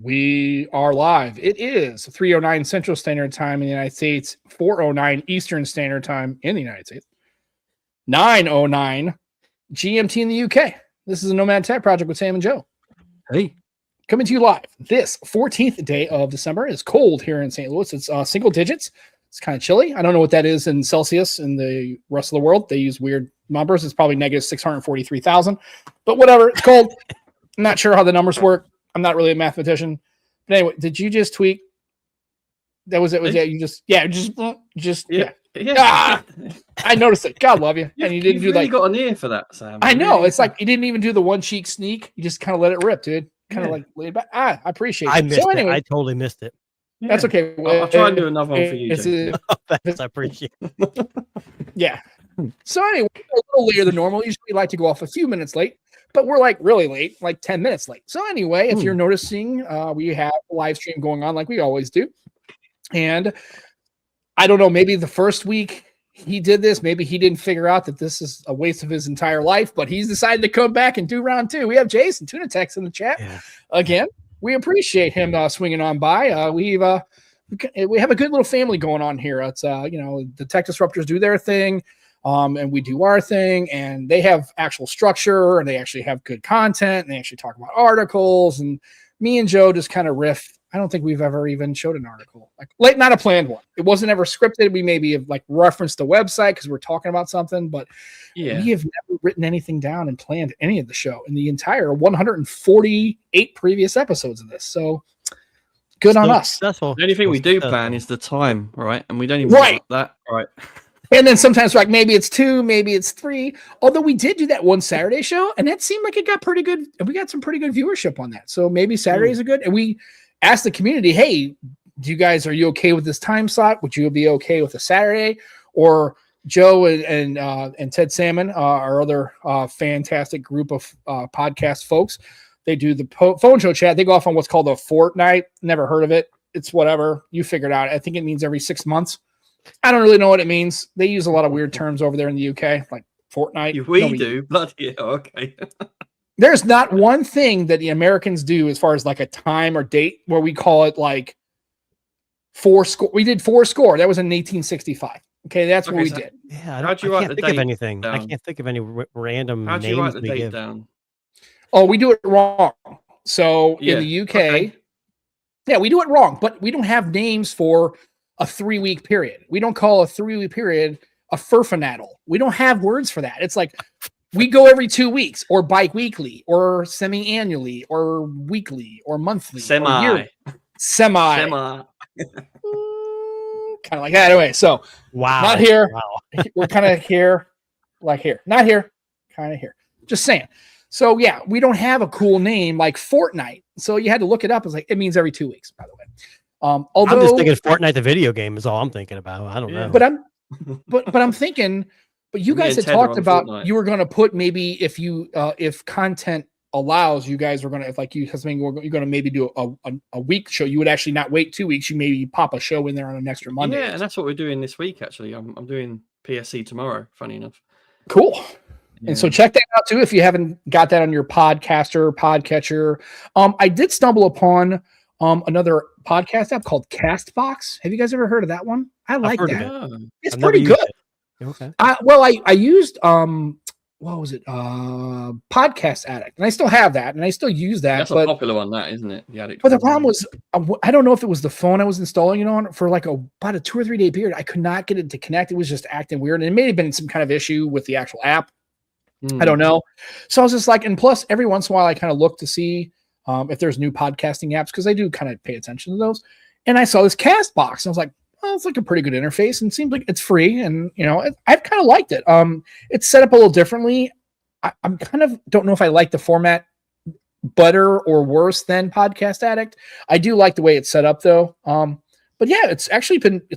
We are live. It is 3:09 Central Standard Time in the United States, 4:09 Eastern Standard Time in the United States, 9:09 GMT in the UK. This is a Nomad Tech Project with Sam and Joe. Hey. Coming to you live. This 14th day of December. Is cold here in St. Louis. It's single digits. It's kind of chilly. I don't know what that is in Celsius in the rest of the world. They use weird numbers. It's probably negative 643,000. But whatever. It's cold. I'm not sure how the numbers work. I'm not really a mathematician. But anyway, did you just tweak? That was it. Was you just yeah. Ah, I noticed it. God love you. And you didn't do really like got an ear for that, Sam. I know. It's like you didn't even do the one cheek sneak. You just kind of let it rip, dude. Kind of like laid back. I appreciate it. I missed it. I totally missed it. That's okay. I'll try and do another one for you. I appreciate it. Yeah. So anyway, a little later than normal. Usually we like to go off a few minutes late, but we're like really late, like 10 minutes late. So anyway, if you're noticing, we have a live stream going on like we always do. And I don't know, maybe the first week he did this, maybe he didn't figure out that this is a waste of his entire life, but he's decided to come back and do round two. We have Jason Tuna Tex in the chat again. We appreciate him swinging on by. We have a good little family going on here. It's the Tech Disruptors do their thing, and we do our thing, and they have actual structure, and they actually have good content, and they actually talk about articles. And me and Joe just kind of riff. I don't think we've ever even showed an article, like not a planned one. It wasn't ever scripted. We maybe have like referenced the website because we're talking about something, but we have never written anything down and planned any of the show in the entire 148 previous episodes of this. So good on us. Successful. The only thing we do plan is the time, right? And we don't even like that, right? And then sometimes like maybe it's 2, maybe it's 3. Although we did do that one Saturday show, and that seemed like it got pretty good. And we got some pretty good viewership on that. So maybe Saturdays are good. And we asked the community, hey, are you okay with this time slot? Would you be okay with a Saturday? Or Joe and Ted Salmon, our other fantastic group of podcast folks, they do the phone show chat. They go off on what's called a fortnight. Never heard of it. It's whatever. You figure it out. I think it means every 6 months. I don't really know what it means. They use a lot of weird terms over there in the UK, like fortnight. We do. Bloody okay. There's not one thing that the Americans do as far as like a time or date where we call it like 4 score. We did 4 score. That was in 1865. Okay, that's what we did. Yeah, I can't think of anything. I can't think of any random names. How'd you write the date down? Oh, we do it wrong. So in the UK, we do it wrong, but we don't have names for a 3-week period. We don't call a 3-week period a furfinaddle. We don't have words for that. It's like we go every 2 weeks or bi-weekly or semi-annually or weekly or monthly. Semi. Kind of like that. Anyway, so not here. Wow. We're kind of here, like here. Not here, kind of here. Just saying. So yeah, we don't have a cool name like Fortnite. So you had to look it up. It's like it means every 2 weeks, by the way. Although I'm just thinking Fortnite the video game is all I'm thinking about. I don't know. But I'm thinking, but you guys had talked about Fortnite. You were going to put maybe if content allows, you guys are going to, if like you have something, you're going to maybe do a week show. You would actually not wait 2 weeks. You maybe pop a show in there on an extra Monday. Yeah, and that's what we're doing this week. Actually, I'm doing PSC tomorrow. Funny enough. Cool. And so check that out too if you haven't got that on your podcatcher. I did stumble upon another podcast app called Castbox. Have you guys ever heard of that one? I like that. It's pretty good. Okay. I used what was it? Podcast Addict, and I still have that, and I still use that. That's a popular one, that isn't it? The Addict. But the problem was, I don't know if it was the phone I was installing it on for like about a 2 or 3 day period. I could not get it to connect. It was just acting weird, and it may have been some kind of issue with the actual app. I don't know. So I was just like, and plus, every once in a while, I kind of look to see if there's new podcasting apps because I do kind of pay attention to those. And I saw this Castbox, and I was like, well, it's like a pretty good interface, and it seems like it's free, and I've kind of liked it. It's set up a little differently. I'm kind of don't know if I like the format better or worse than Podcast Addict. I do like the way it's set up though. But yeah, it's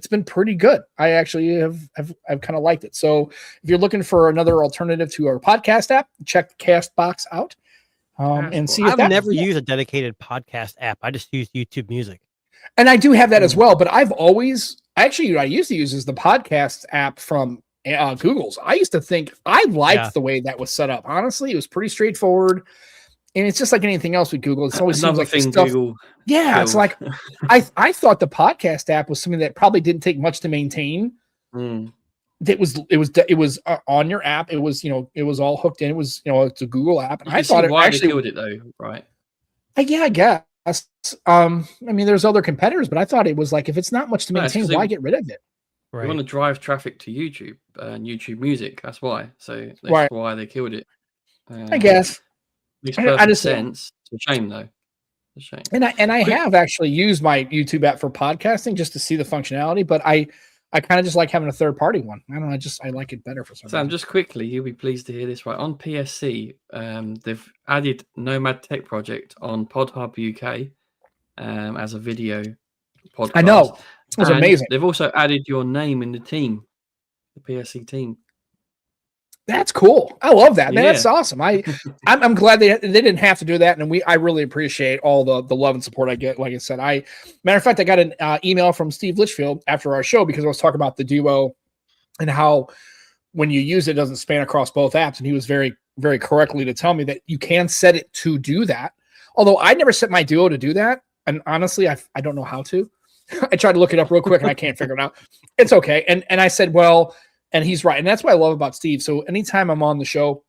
been pretty good. I actually have kind of liked it. So if you're looking for another alternative to our podcast app, check Castbox out. And see. I've never used a dedicated podcast app. I just use YouTube Music. And I do have that as well, but I used to use the podcast app from Google's. I used to think I liked the way that was set up. Honestly, it was pretty straightforward. And it's just like anything else with Google. It always seems like thing stuff. Google. Yeah, it's like I thought the podcast app was something that probably didn't take much to maintain. It was on your app. It was it was all hooked in. It was it's a Google app, and I thought why actually they killed it though, right? Yeah, I guess. I mean, there's other competitors, but I thought it was like if it's not much to maintain, why get rid of it? Right. You want to drive traffic to YouTube and YouTube Music. That's why. So that's why they killed it. I guess. Makes perfect sense. It's a shame though. It's a shame. And I have actually used my YouTube app for podcasting just to see the functionality, but I kind of just like having a third party one. I don't know. I like it better for some reason. Sam, just quickly, you'll be pleased to hear this, right? On PSC, they've added Nomad Tech Project on PodHub UK as a video podcast. I know. It was amazing. They've also added your name in the team, the PSC team. That's cool. I love that, man. Yeah. That's awesome. I'm glad they didn't have to do that, and I really appreciate all the love and support I get. Like I said, matter of fact, I got an email from Steve Litchfield after our show because I was talking about the Duo and how when you use it doesn't span across both apps, and he was very, very correctly to tell me that you can set it to do that. Although I never set my Duo to do that, and honestly, I don't know how to. I tried to look it up real quick and I can't figure it out. It's okay, and I said, well. And he's right. And that's what I love about Steve. So anytime I'm on the show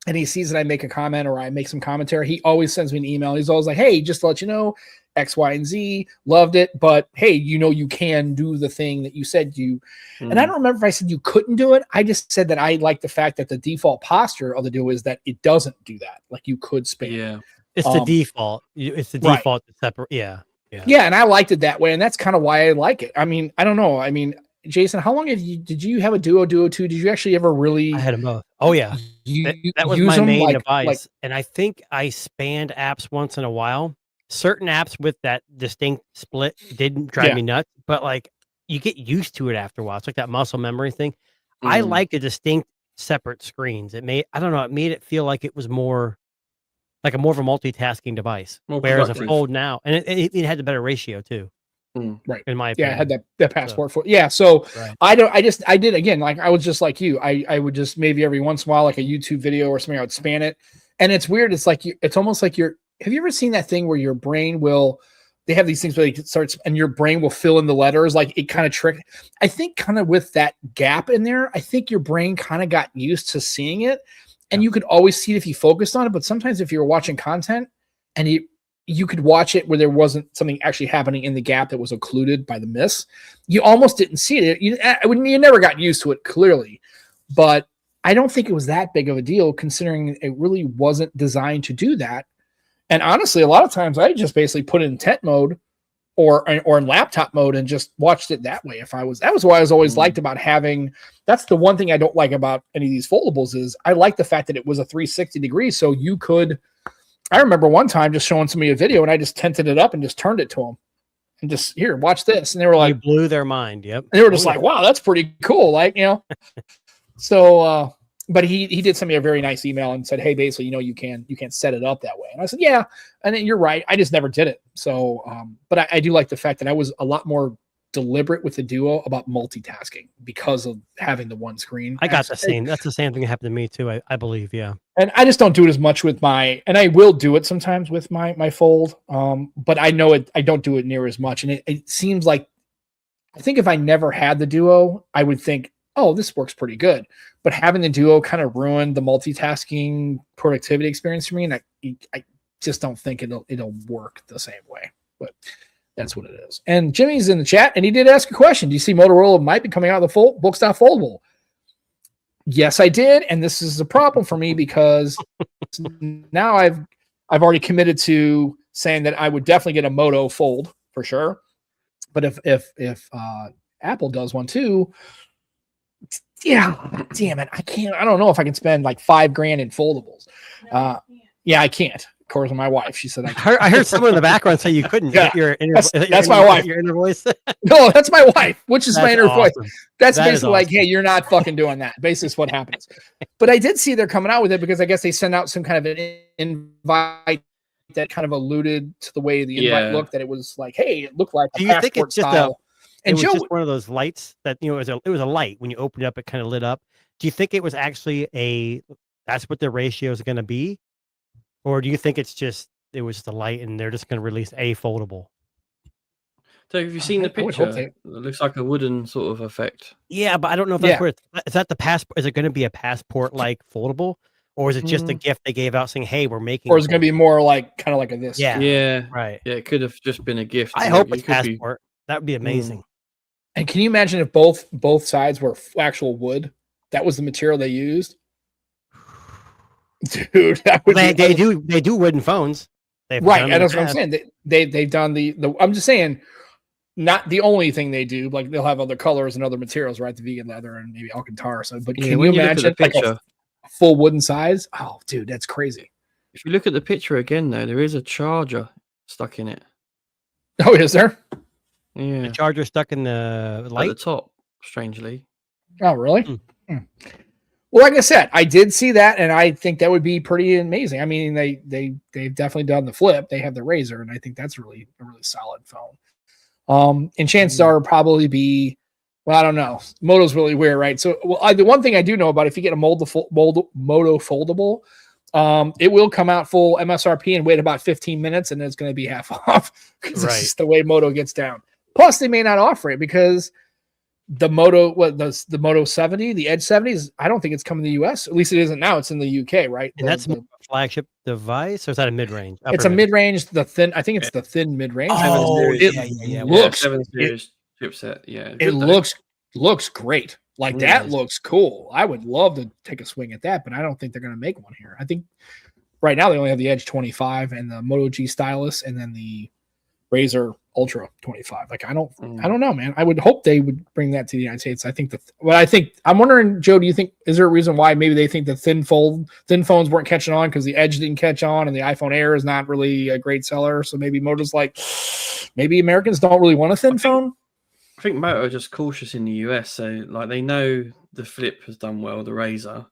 and he sees that I make a comment or I make some commentary, he always sends me an email. He's always like, hey, just to let you know, X, Y, and Z, loved it. But hey, you can do the thing that you said you. And I don't remember if I said you couldn't do it. I just said that I like the fact that the default posture of the Duo is that it doesn't do that. Like you could span. Yeah. It's the default. It's the default to separate. Yeah. Yeah. And I liked it that way. And that's kind of why I like it. I mean, I don't know. I mean, Jason, how long did you have a Duo 2? Did you actually ever really? I had them both. Oh yeah, that was my main device, and I think I spanned apps once in a while. Certain apps with that distinct split didn't drive me nuts, but like you get used to it after a while. It's like that muscle memory thing. I like the distinct separate screens. It made it feel like it was more like more of a multitasking device. Whereas a Fold now, and it had the better ratio too. Right. In my opinion. I had that passport for So I did again, like I was just like you. I would just maybe every once in a while, like a YouTube video or something, I would span it. And it's weird. It's like it's almost like have you ever seen that thing where your brain they have these things where it starts and your brain will fill in the letters, like it kind of trick. I think kind of with that gap in there, I think your brain kind of got used to seeing it. And you could always see it if you focused on it. But sometimes if you were watching content and you could watch it where there wasn't something actually happening in the gap that was occluded by the miss. You almost didn't see it. You never got used to it, clearly. But I don't think it was that big of a deal, considering it really wasn't designed to do that. And honestly, a lot of times I just basically put it in tent mode or in laptop mode and just watched it that way. That was what I was always liked about having. That's the one thing I don't like about any of these foldables is I like the fact that it was a 360 degrees. So you could, I remember one time just showing somebody a video and I just tented it up and just turned it to them and just here, watch this. And they were like, you blew their mind. Yep. And they were just like, wow, that's pretty cool. Like, so, but he did send me a very nice email and said, hey, basically, you can set it up that way. And I said, yeah. And then you're right. I just never did it. So, but I do like the fact that I was a lot more deliberate with the Duo about multitasking because of having the one screen. I got the same. That's the same thing that happened to me too. I believe. Yeah. And I just don't do it as much with and I will do it sometimes with my Fold. But I know I don't do it near as much. And it seems like, I think if I never had the Duo, I would think, oh, this works pretty good. But having the Duo kind of ruined the multitasking productivity experience for me. And I just don't think it'll work the same way, but that's what it is. And Jimmy's in the chat and he did ask a question. Do you see Motorola might be coming out of the Bookstop Foldable? Yes, I did. And this is a problem for me because now I've already committed to saying that I would definitely get a Moto Fold for sure. But if Apple does one too, yeah, damn it. I don't know if I can spend like $5,000 in foldables. Yeah, I can't. Of course, my wife, she said, I heard someone in the background say you couldn't. Yeah, that's my wife. Your inner voice. No, that's my wife, which is my inner voice. That's basically awesome. Like, hey, you're not fucking doing that. Basically, is what happens. But I did see they're coming out with it because I guess they sent out some kind of an invite that kind of alluded to the way the invite looked. That it was like, hey, it looked like. Do you think it's just style. And it was just one of those lights that it was a light when you opened it up, it kind of lit up. Do you think it was actually that's what the ratio is going to be? Or do you think it was the light and they're just going to release a foldable? So have you seen the picture? It looks like a wooden sort of effect. Yeah, but I don't know if that's where is that the passport? Is it going to be a passport like foldable? Or is it just a gift they gave out saying, "Hey, we're making"? Or is it going to be more like kind of like this? Yeah, right. Yeah, it could have just been a gift. I hope it's passport. That would be amazing. And can you imagine if both sides were actual wood? That was the material they used. Dude, that would they do wooden phones. Right, and that's what I'm saying. They've done the. I'm just saying, not the only thing they do. Like they'll have other colors and other materials, right? The vegan leather and maybe Alcantara or something. But can you imagine like a full wooden size? Oh, dude, that's crazy. If you look at the picture again, though, there is a charger stuck in it. Oh, is there? Yeah, a charger stuck in the light at the top. Strangely. Oh, really? Well, like I said, I did see that, and I think that would be pretty amazing. I mean, they've definitely done the flip. They have the Razor, and I think that's a really solid phone. And chances are probably be, well, I don't know. Moto's really weird, right? So, the one thing I do know about, if you get a Moto foldable, it will come out full MSRP and wait about 15 minutes, and it's going to be half off because it's just the way Moto gets down. Plus, they may not offer it because the Moto, the Moto 70, the Edge 70s, I don't think it's coming to the US. At least it isn't now. It's in the UK, right? And that's a flagship device, or is that a mid-range? It's a mid-range, the thin. I think it's the thin mid-range. Oh, it looks 7 series chipset. Yeah, it looks great. Like that looks cool. I would love to take a swing at that, but I don't think they're going to make one here. I think right now they only have the Edge 25 and the Moto G stylus, and then the Razor Ultra 25. Like I don't know, man. I would hope they would bring that to the United States. I'm wondering, Joe, do you think, is there a reason why maybe they think the thin phones weren't catching on because the Edge didn't catch on and the iPhone Air is not really a great seller? So maybe Moto's like, maybe Americans don't really want a thin phone. I think Moto are just cautious in the US. So like they know the Flip has done well, the Razor,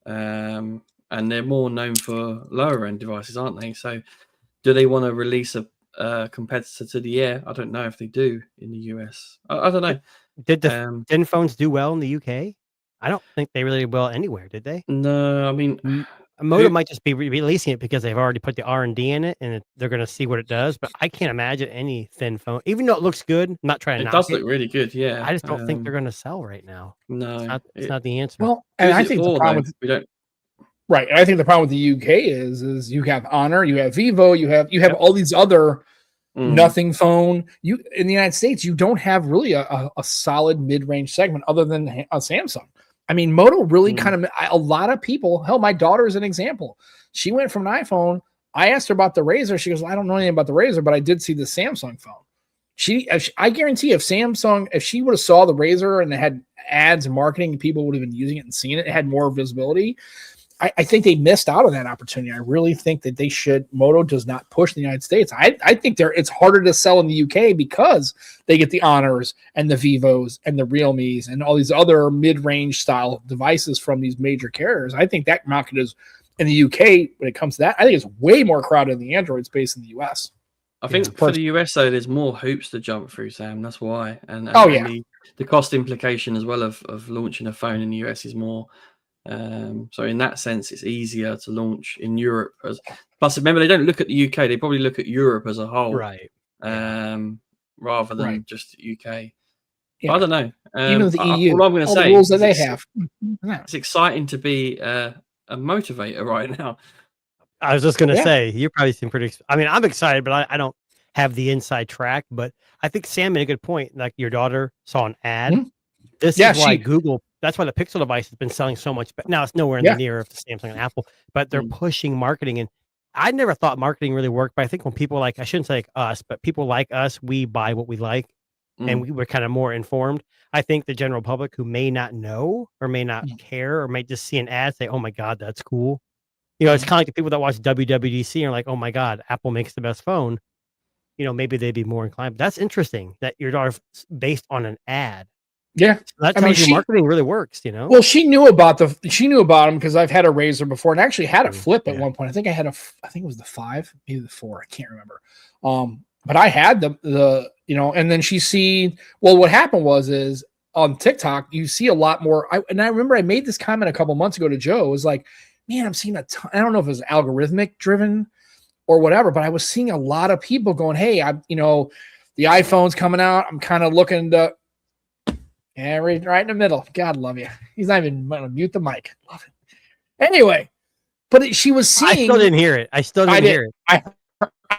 and they're more known for lower end devices, aren't they? So do they want to release a competitor to the Air? I don't know if they do in the US. I don't know. Did the thin phones do well in the UK? I don't think they really did well anywhere, did they? No, I mean, Moto might just be releasing it because they've already put the R&D in it, and they're going to see what it does. But I can't imagine any thin phone, even though it looks good. I'm not trying to. It does look really good, yeah. I just don't think they're going to sell right now. No, it's not the answer. Well, and I think the problem with we don't. Right, and I think the problem with the UK is you have Honor, you have Vivo, you have all these other nothing phone. You in the United States, you don't have really a solid mid-range segment other than a Samsung. I mean, Moto really kind of a lot of people. Hell, my daughter is an example. She went from an iPhone. I asked her about the Razor. She goes, well, I don't know anything about the Razor, but I did see the Samsung phone. I guarantee if she would have saw the Razor and it had ads and marketing and people would have been using it and seeing it, it had more visibility. I think they missed out on that opportunity. I really think that Moto does not push the United States. I think it's harder to sell in the UK because they get the Honors and the Vivos and the Realmes and all these other mid-range style devices from these major carriers. I think that market is in the UK when it comes to that. I think it's way more crowded in the Android space in the US. I think for the US though, there's more hoops to jump through, Sam. That's why. And the cost implication as well of launching a phone in the US is more. So in that sense, it's easier to launch in Europe. Plus, remember, they don't look at the UK; they probably look at Europe as a whole, right? Rather than just the UK. Yeah. I don't know. Even with the EU, all I'm going to say, the rules that they have. It's exciting to be a motivator right now. I was just going to say, you probably seem pretty. I mean, I'm excited, but I don't have the inside track. But I think Sam made a good point. Like your daughter saw an ad. Mm-hmm. This is why Google. That's why the Pixel device has been selling so much. But now it's nowhere in the near of the Samsung and Apple. But they're pushing marketing, and I never thought marketing really worked. But I think when people like, I shouldn't say like us, but people like us, we buy what we like, and we were kind of more informed. I think the general public who may not know or may not care or may just see an ad say, "Oh my God, that's cool." You know, it's kind of like the people that watch WWDC and are like, "Oh my God, Apple makes the best phone." You know, maybe they'd be more inclined. But that's interesting that your daughter based on an ad. Yeah, that tells you marketing really works, you know. Well, she knew about them because I've had a Razor before and actually had a Flip at one point. I think it was the 5, maybe the 4. I can't remember. But I had the and then what happened is on TikTok you see a lot more. I remember I made this comment a couple months ago to Joe. It was like man, I'm seeing a ton. I don't know if it was algorithmic driven or whatever, but I was seeing a lot of people going, hey, the iPhone's coming out. I'm kind of looking to, right in the middle. God love you. He's not even going to mute the mic. Love it. Anyway, but she was seeing. I still didn't hear it. I still didn't hear it.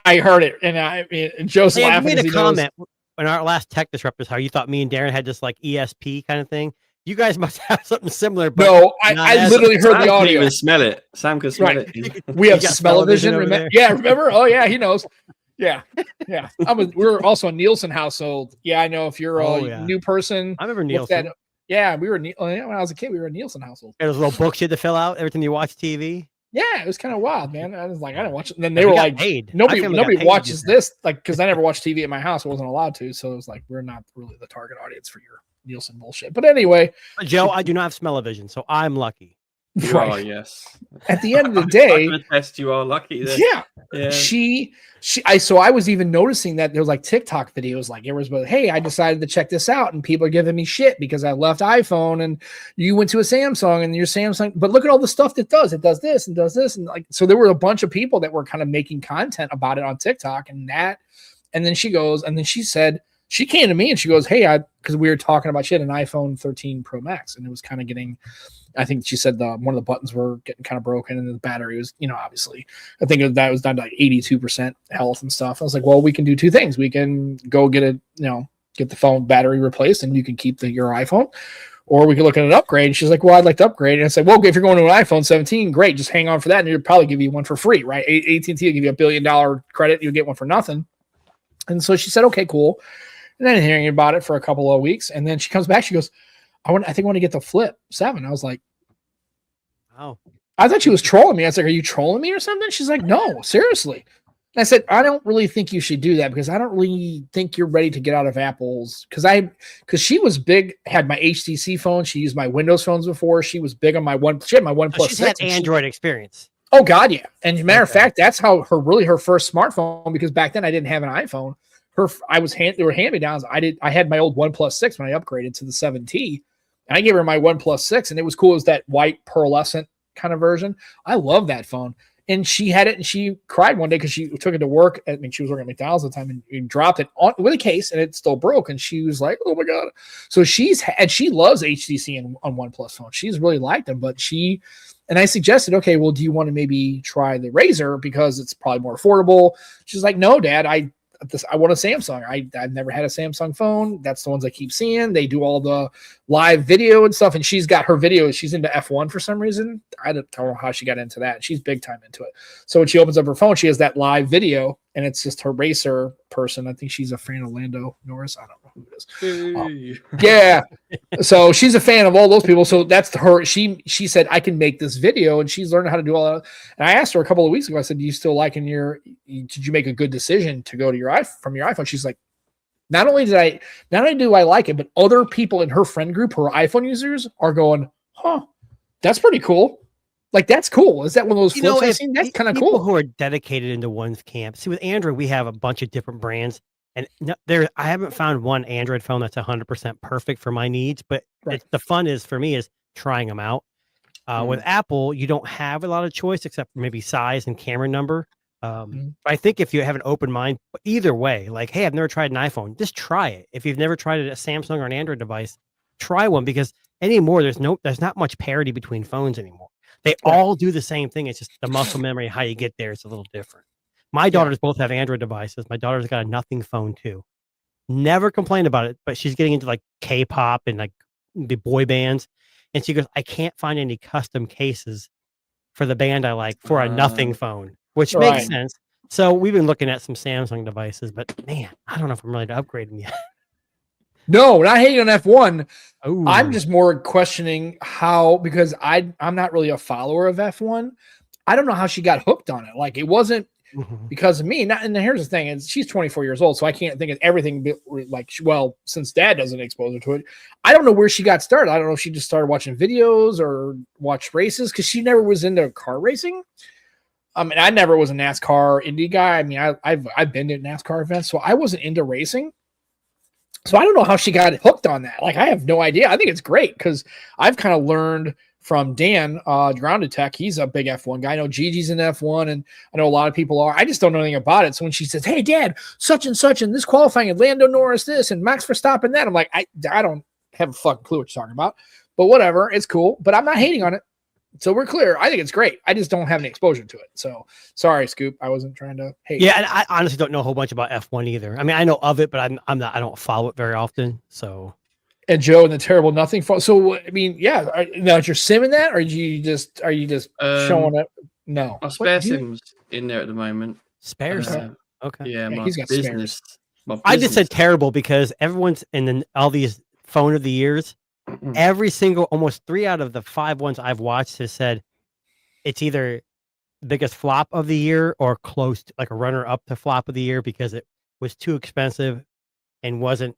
I heard it, and Joe's laughing. You made a comment in our last Tech Disruptors how you thought me and Darren had this like ESP kind of thing. You guys must have something similar. But no, I literally heard the audio. Even smell it. Sam can smell it. We have smell-o-vision. Remember? Oh yeah, he knows. Yeah. We're also a Nielsen household. Yeah, I know if you're a new person. I remember Nielsen. Yeah, we were. When I was a kid, we were a Nielsen household. There was little books you had to fill out every time you watch TV. Yeah, it was kind of wild, man. I was like, I didn't watch it. And then they were like, nobody watches this, like, because I never watched TV at my house. I wasn't allowed to, so it was like, we're not really the target audience for your Nielsen bullshit. But anyway, Joe, I do not have smell-o-vision, so I'm lucky. You are, yes. At the end of the day, you are lucky. Then. Yeah. I was even noticing that there was like TikTok videos, like it was, hey, I decided to check this out, and people are giving me shit because I left iPhone and you went to a Samsung and your Samsung. But look at all the stuff it does. It does this and does this, and like so. There were a bunch of people that were kind of making content about it on TikTok, and then she goes, and then she said. She came to me and she goes, hey, because we were talking about, she had an iPhone 13 Pro Max and it was kind of getting, I think she said one of the buttons were getting kind of broken and the battery was, obviously, I think that was down to like 82% health and stuff. I was like, well, we can do two things. We can go get get the phone battery replaced and you can keep your iPhone, or we could look at an upgrade. And she's like, well, I'd like to upgrade. And I said, well, if you're going to an iPhone 17, great. Just hang on for that. And they'll probably give you one for free, right? AT&T will give you $1 billion credit. You'll get one for nothing. And so she said, okay, cool. And then hearing about it for a couple of weeks. And then she comes back. She goes, I think I want to get the Flip 7. I was like, oh, I thought she was trolling me. I was like, are you trolling me or something? She's like, no, seriously. And I said, I don't really think you should do that because I don't really think you're ready to get out of Apple's. Because she was big, had my HTC phone. She used my Windows phones before. She was big on she had my OnePlus 6. She's had Android experience. Oh God, yeah. And as a matter of fact, that's how her first smartphone, because back then I didn't have an iPhone. They were hand-me-downs. I had my old OnePlus 6 when I upgraded to the 7T, and I gave her my OnePlus 6, and it was cool. It was that white pearlescent kind of version. I love that phone. And she had it, and she cried one day because she took it to work. I mean, she was working at McDonald's at the time, and dropped it with a case, and it still broke. And she was like, "Oh my God!" So she loves HTC on OnePlus phones. She's really liked them, but and I suggested, okay, well, do you want to maybe try the Razr because it's probably more affordable? She's like, "No, Dad, I want a Samsung. I've never had a Samsung phone. That's the ones I keep seeing. They do all the live video and stuff. And she's got her videos. She's into F1 for some reason. I don't know how she got into that. She's big time into it. So when she opens up her phone, she has that live video, and it's just her racer person. I think she's a fan of Lando Norris. I don't know who it is. Yeah. So she's a fan of all those people. So that's her. She said, I can make this video, and she's learning how to do all that. And I asked her a couple of weeks ago, I said, do you still like did you make a good decision to go to from your iPhone? She's like, not only do I like it, but other people in her friend group who are iPhone users are going, that's pretty cool. Like, that's cool. Is that one of those flips I've seen? That's kind of cool. People who are dedicated into one's camp. See, with Android, we have a bunch of different brands. And I haven't found one Android phone that's 100% perfect for my needs. But the fun for me is trying them out. With Apple, you don't have a lot of choice except for maybe size and camera number. I think if you have an open mind, either way, like, hey, I've never tried an iPhone, just try it. If you've never tried a Samsung or an Android device, try one, because anymore there's not much parity between phones anymore. They all do the same thing. It's just the muscle memory, how you get there, it's a little different. My daughters both have Android devices. My daughter's got a Nothing phone too. Never complained about it, but she's getting into like K-pop and like the boy bands, and she goes, I can't find any custom cases for the band I like for a Nothing phone. Which makes sense. So we've been looking at some Samsung devices, but man, I don't know if I'm ready to upgrade them yet. No, not hating on F1. Ooh. I'm just more questioning how, because I'm not really a follower of F1. I don't know how she got hooked on it. Like, it wasn't because of me. And here's the thing: she's 24 years old, so I can't think of everything. Like, well, since Dad doesn't expose her to it, I don't know where she got started. I don't know if she just started watching videos or watched races, because she never was into car racing. I mean, I never was a NASCAR Indy guy. I mean, I've been to NASCAR events, so I wasn't into racing. So I don't know how she got hooked on that. Like, I have no idea. I think it's great because I've kind of learned from Dan, Grounded Tech. He's a big F1 guy. I know Gigi's in F1, and I know a lot of people are. I just don't know anything about it. So when she says, "Hey, Dad, such and such, and this qualifying, and Lando Norris this, and Max Verstappen that," I'm like, I don't have a fucking clue what you're talking about. But whatever, it's cool. But I'm not hating on it. So we're clear. I think it's great. I just don't have any exposure to it. So sorry, Scoop. I wasn't trying to hate. Yeah, and I honestly don't know a whole bunch about F1 either. I mean, I know of it, but I'm not. I don't follow it very often. So. And Joe and the terrible nothing. So I mean, yeah. Now you're simming that, or are you just showing it? No, my spare sim's in there at the moment. Spares. Okay. Yeah, my he's got business. I just said terrible because everyone's in all these phone of the years. Every single, almost 3 out of the 5 ones I've watched has said it's either the biggest flop of the year or close to, like a runner up to flop of the year because it was too expensive and wasn't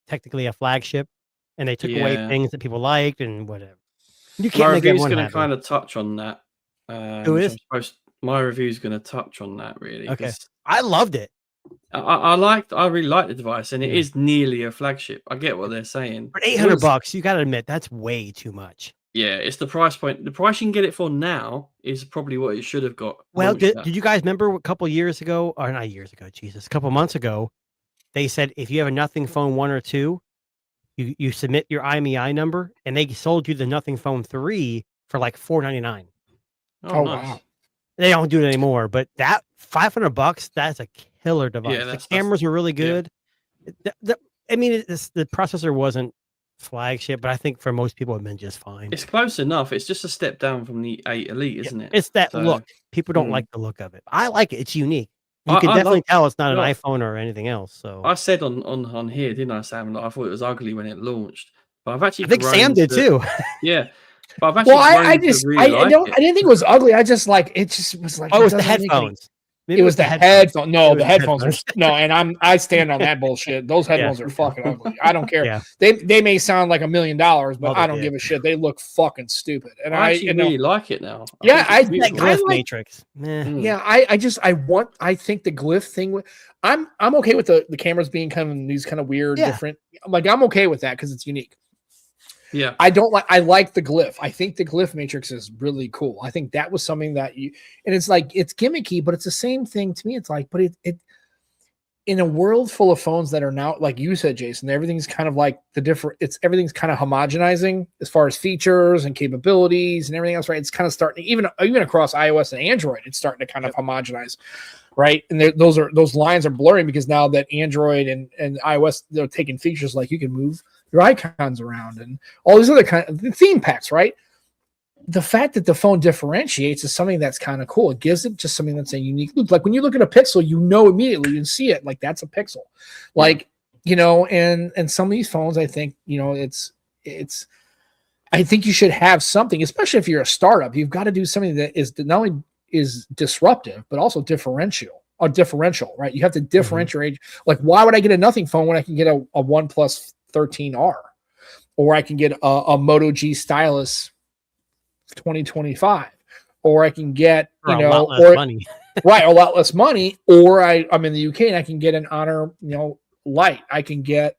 technically a flagship, and they took away things that people liked and whatever. You can't make everyone happy. My review's going to kind of touch on that. Who is? My review's going to touch on that really. Okay. I loved it. I really like the device, and it is nearly a flagship. I get what they're saying. For $800, you got to admit that's way too much. Yeah, it's the price point. The price you can get it for now is probably what it should have got. Well, did you guys remember a couple years ago, or not years ago? Jesus, a couple months ago, they said if you have a Nothing Phone 1 or 2, you submit your IMEI number, and they sold you the Nothing Phone 3 for like $499. Oh nice. Wow! They don't do it anymore, but that $500, that's a killer device. Yeah, the cameras were really good. Yeah. I mean, the processor wasn't flagship, but I think for most people, it been just fine. It's close enough. It's just a step down from the 8 Elite, isn't it? It's that look. People don't like the look of it. I like it. It's unique. You can definitely tell it's not an iPhone or anything else. So I said on here, didn't I, Sam? That I thought it was ugly when it launched, but I think Sam did too. Yeah. But I've actually I didn't think it was ugly. I just like it. Just was like it was the headphones. It was the headphones. No, the headphones are no, and I stand on that bullshit. Those headphones are fucking ugly. I don't care. Yeah. They may sound like $1 million, but I don't give a shit. They look fucking stupid. And I actually really like it now. Yeah, I like Glyph Matrix. Yeah, I think the Glyph thing. I'm okay with the cameras being kind of these kind of weird, different. Like I'm okay with that because it's unique. Yeah, I like the Glyph. I think the Glyph Matrix is really cool. I think that was something that and it's like, it's gimmicky, but it's the same thing to me. It's like, but it in a world full of phones that are now, like you said, Jason, everything's kind of like everything's kind of homogenizing as far as features and capabilities and everything else, right? It's kind of starting, even across iOS and Android, it's starting to kind of homogenize, right? And those lines are blurring because now that Android and iOS, they're taking features like you can move your icons around and all these other kind of theme packs, right? The fact that the phone differentiates is something that's kind of cool. It gives it just something that's a unique look. Like when you look at a Pixel, you know immediately, you can see it, like that's a Pixel. Like, and some of these phones, I think, I think you should have something, especially if you're a startup. You've got to do something that is not only is disruptive, but also differential, right? You have to differentiate. Mm-hmm. Like, why would I get a Nothing phone when I can get a OnePlus 13R, or I can get a Moto G stylus 2025, or I can get a lot less money. Right, a lot less money, or I'm in the UK and I can get an Honor Lite. I can get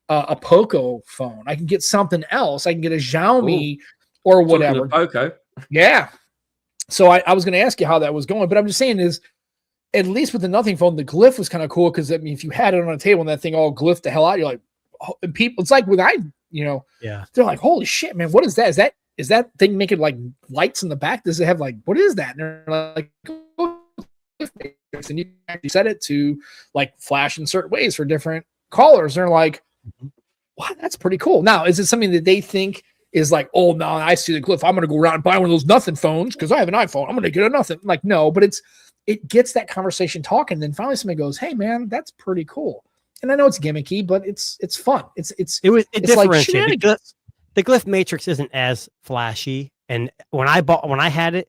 a Poco phone. I can get something else. I can get a Xiaomi or whatever. Poco. Yeah. So I was going to ask you how that was going, but I'm just saying is, at least with the Nothing phone, the Glyph was kind of cool because, I mean, if you had it on a table and that thing all glyphed the hell out, you're like, oh, and people, it's like they're like, holy shit, man, what is that? Is that thing making like lights in the back? Does it have like, what is that? And they're like, oh, and you actually set it to like flash in certain ways for different callers. They're like, wow, that's pretty cool. Now, is it something that they think is like, oh, no, I see the Glyph, I'm going to go around and buy one of those Nothing phones because I have an iPhone, I'm going to get a Nothing? Like, no, but it gets that conversation talking. Then finally somebody goes, hey, man, that's pretty cool. And I know it's gimmicky, but it's fun. It's differentiated. Like the Glyph Matrix isn't as flashy. And when I had it,